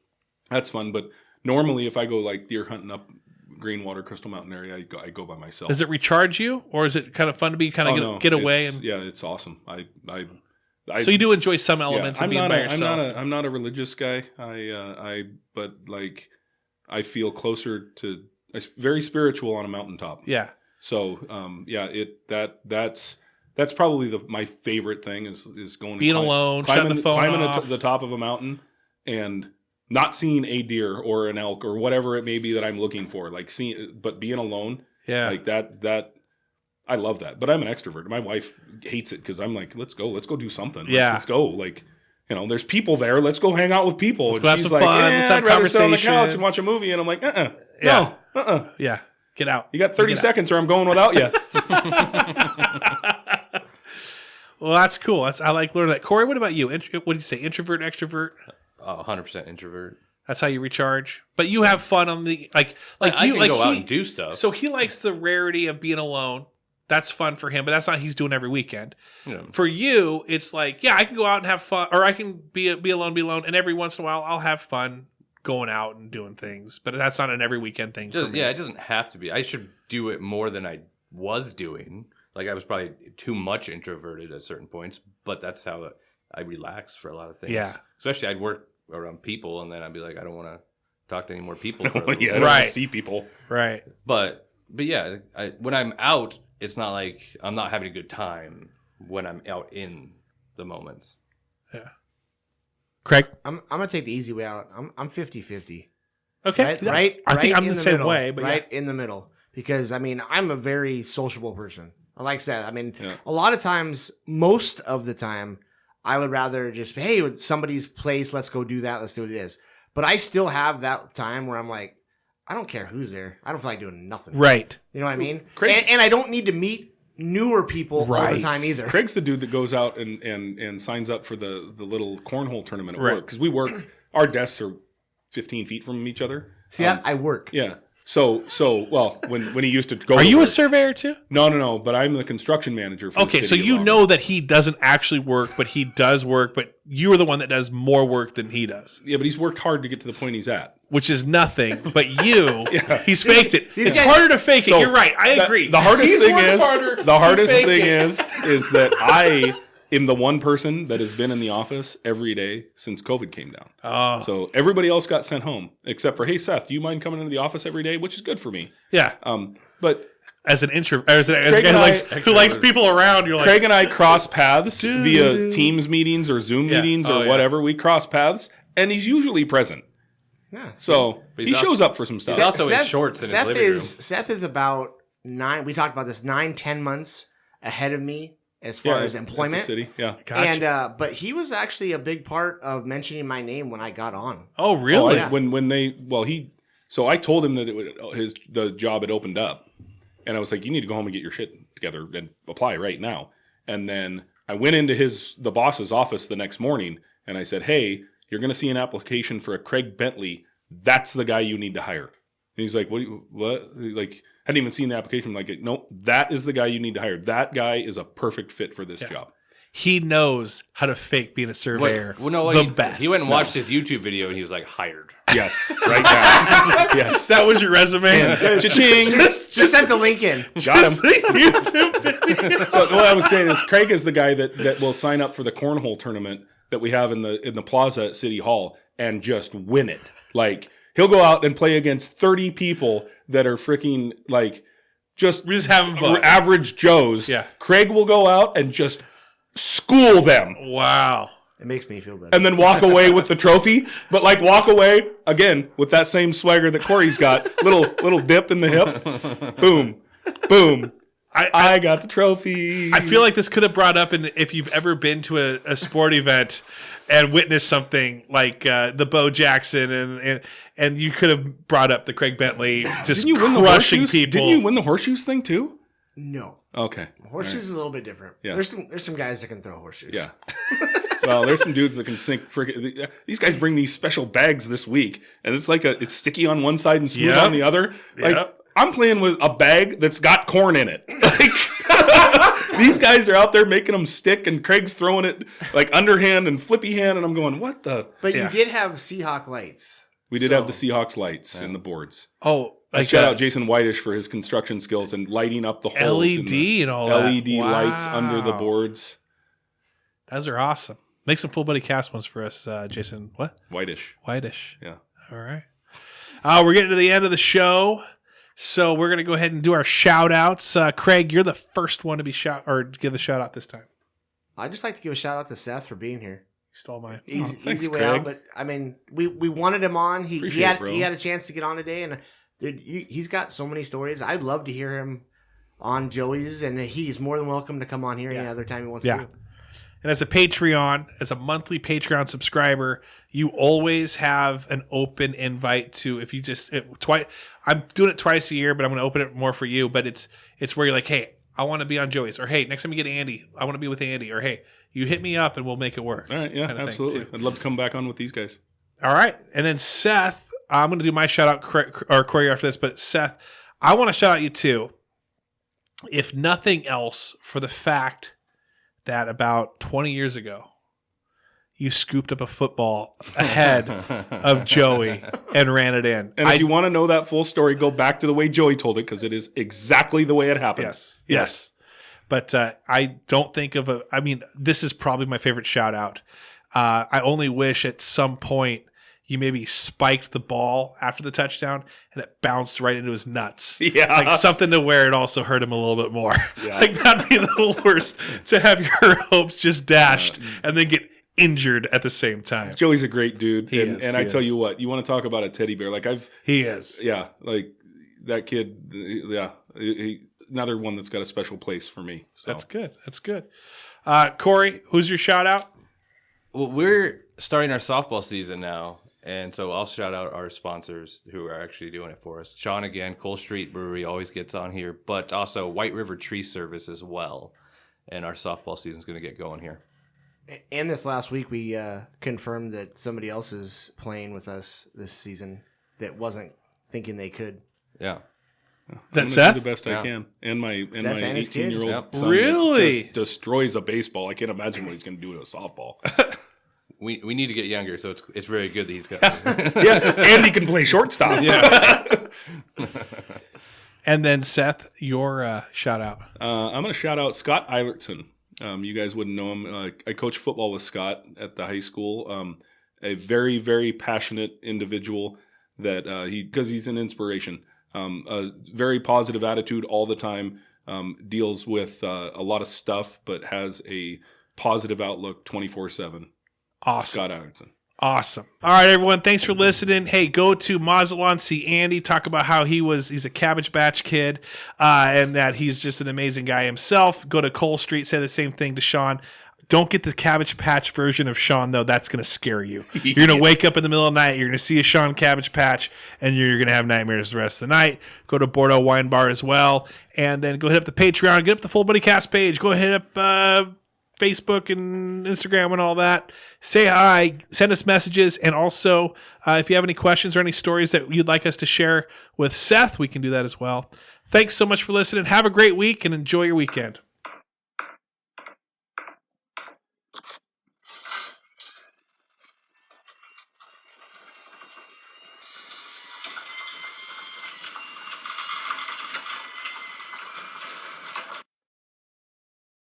That's fun. But normally, if I go like deer hunting up Greenwater, Crystal Mountain area, I go by myself. Does it recharge you, or is it kind of fun to be get away? And Yeah, it's awesome. so you do enjoy some elements of being by yourself. I'm not a religious guy. But like I feel closer to. It's very spiritual on a mountaintop. Yeah. So that's probably my favorite thing is going Being alone, shutting the phone climbing off. the top of a mountain and not seeing a deer or an elk or whatever it may be that I'm looking for. Like but being alone. Yeah. Like that. I love that, but I'm an extrovert. My wife hates it because I'm like, let's go do something. Like, Yeah. let's go. Like, there's people there. Let's go hang out with people. Let's go have she's some like, fun. Let's have I'd rather sit on the conversation. couch and watch a movie. And I'm like, Yeah. no, Yeah. Get out. You got 30 Get out. seconds or I'm going without you. Well, that's cool. I like learning that. Corey, what about you? What did you say? Introvert, extrovert? 100% introvert. That's how you recharge. But you have fun on the like I you can like go out and do stuff. So he likes the rarity of being alone. That's fun for him, but that's not he's doing every weekend. Yeah. For you, it's like, yeah, I can go out and have fun, or I can be alone, and every once in a while I'll have fun going out and doing things. But that's not an every weekend thing for me. Yeah, it doesn't have to be. I should do it more than I was doing. Like I was probably too much introverted at certain points, but that's how I relax for a lot of things. Yeah. Especially I'd work around people, and then I'd be like, I don't want to talk to any more people. For a little Yeah, I bit. don't want to Right. see people. Right. But yeah, when I'm out, it's not like I'm not having a good time when I'm out in the moments. Yeah. Craig? I'm gonna take the easy way out. I'm 50-50. Okay. Right, Yeah. right. I think right I'm in the same middle, way, but right in the middle. Because I'm a very sociable person. Like I said, Yeah. a lot of times, most of the time, I would rather just hey, with somebody's place, let's go do that. Let's do this. But I still have that time where I'm like, I don't care who's there. I don't feel like doing nothing. Right. You know what I mean? Craig- And I don't need to meet newer people all Right. the time either. Craig's the dude that goes out and signs up for the little cornhole tournament at Right. work. Because we work, our desks are 15 feet from each other. See, I work. Yeah. So well, when he used to go Are to you a work- surveyor too? No, but I'm the construction manager for the Okay, city so of you Long know that he doesn't actually work, but he does work, but you are the one that does more work than he does, Yeah, but he's worked hard to get to the point he's at. which is nothing. But you, he's faked it. These It's guys- harder to fake it. So You're right. I agree. The hardest He's thing worked is harder the to hardest fake thing it. is that I am the one person that has been in the office every day since COVID came down. Oh, So everybody else got sent home except for, hey Seth, do you mind coming into the office every day? Which is good for me. yeah. But As an introvert, as a guy Craig who likes people around, you're like, Craig and I cross paths via Teams meetings or Zoom Yeah. meetings Oh, or yeah. whatever. We cross paths, and he's usually present. Yeah. So But he he's shows up for some stuff. He's also in shorts in his living room. Seth is about 9. We talked about this 9-10 months ahead of me as far as at the employment. city. Yeah. gotcha. And but he was actually a big part of mentioning my name when I got on. oh, really? yeah. So I told him that the job had opened up, and I was like, you need to go home and get your shit together and apply right now. And then I went into the boss's office the next morning and I said, hey, you're going to see an application for a Craig Bentley. That's the guy you need to hire. And he's like, what? Like, hadn't even seen the application. I'm like, no, that is the guy you need to hire. That guy is a perfect fit for this job. He knows how to fake being a surveyor. Best. He went and watched his YouTube video and he was like, hired. Yes, right now. Yes. That was your resume. Cha-ching. Just sent the link in. Got him. So what I was saying is Craig is the guy that will sign up for the cornhole tournament that we have in the plaza at City Hall and just win it. Like, he'll go out and play against 30 people that are freaking like just having fun. Average Joes. Yeah. Craig will go out and just school them. Wow. It makes me feel better. And then walk away with the trophy, but like walk away again with that same swagger that Corey's got. little dip in the hip. Boom. Boom. I got the trophy. I feel like this could have brought up if you've ever been to a sport event and witnessed something like the Bo Jackson and you could have brought up the Craig Bentley just crushing people. Didn't you win the horseshoes thing too? No. Okay. Horseshoes is a little bit different. Yeah. There's some guys that can throw horseshoes. Yeah. Well, there's some dudes that can sink. These guys bring these special bags this week, and it's sticky on one side and smooth on the other. Like I'm playing with a bag that's got corn in it. Like these guys are out there making them stick, and Craig's throwing it like underhand and flippy hand, and I'm going, what the? But you did have Seahawk lights. We did have the Seahawks lights in the boards. Oh. Like shout out Jason Whitish for his construction skills and lighting up the holes. LED and all that. LED lights under the boards. Those are awesome. Make some full body cast ones for us, Jason. What? Whitish. Yeah. All right. We're getting to the end of the show, so we're going to go ahead and do our shout outs. Craig, you're the first one to give the shout out this time. I'd just like to give a shout out to Seth for being here. You stole mine. Easy way out, but I mean, we wanted him on. He had a chance to get on today, and dude, he's got so many stories. I'd love to hear him on Joey's, and he's more than welcome to come on here any other time he wants to. And as a monthly Patreon subscriber, you always have an open invite to, if you just twice. I'm doing it twice a year, but I'm going to open it more for you. But it's where you're like, hey, I want to be on Joey's, or hey, next time you get Andy, I want to be with Andy, or hey, you hit me up and we'll make it work. All right, yeah, absolutely. I'd love to come back on with these guys. All right, and then Seth, I'm going to do my shout out or Corey after this, but Seth, I want to shout out you too, if nothing else, for the fact that about 20 years ago, you scooped up a football ahead of Joey and ran it in. And if you want to know that full story, go back to the way Joey told it, because it is exactly the way it happened. Yes. But I don't think of this is probably my favorite shout out. I only wish at some point you maybe spiked the ball after the touchdown and it bounced right into his nuts. Yeah. Like something to where it also hurt him a little bit more. Yeah. Like that'd be the worst, to have your hopes just dashed and then get injured at the same time. Joey's a great dude. He is. I tell you what, you want to talk about a teddy bear. He is. Yeah. Like that kid. Yeah. Another one that's got a special place for me. So. That's good. Corey, who's your shout out? Well, we're starting our softball season now. And so I'll shout out our sponsors who are actually doing it for us. Sean again, Cole Street Brewery always gets on here, but also White River Tree Service as well. And our softball season's going to get going here. And this last week we confirmed that somebody else is playing with us this season that wasn't thinking they could. Yeah. Is that Seth? Do the best I can. And my 18-year-old son really just destroys a baseball. I can't imagine what he's going to do to a softball. We need to get younger, so it's very good that he's got. Yeah, and he can play shortstop. Yeah. And then Seth, your shout out. I'm going to shout out Scott Eilertson. You guys wouldn't know him. I coached football with Scott at the high school. A very, very passionate individual that because he's an inspiration. A very positive attitude all the time. Deals with a lot of stuff, but has a positive outlook 24/7. Awesome. Scott Anderson. Awesome. All right, everyone. Thanks for listening. Hey, go to Mazatlan, see Andy, talk about how he's a Cabbage Batch kid, and that he's just an amazing guy himself. Go to Cole Street, say the same thing to Sean. Don't get the Cabbage Patch version of Sean, though. That's going to scare you. You're going to wake up in the middle of the night. You're going to see a Sean Cabbage Patch, and you're going to have nightmares the rest of the night. Go to Bordeaux Wine Bar as well. And then go hit up the Patreon. Get up the Full Buddy Cast page. Go hit up Facebook and Instagram and all that. Say hi, send us messages, and also if you have any questions or any stories that you'd like us to share with Seth, we can do that as well. Thanks so much for listening. Have a great week and enjoy your weekend.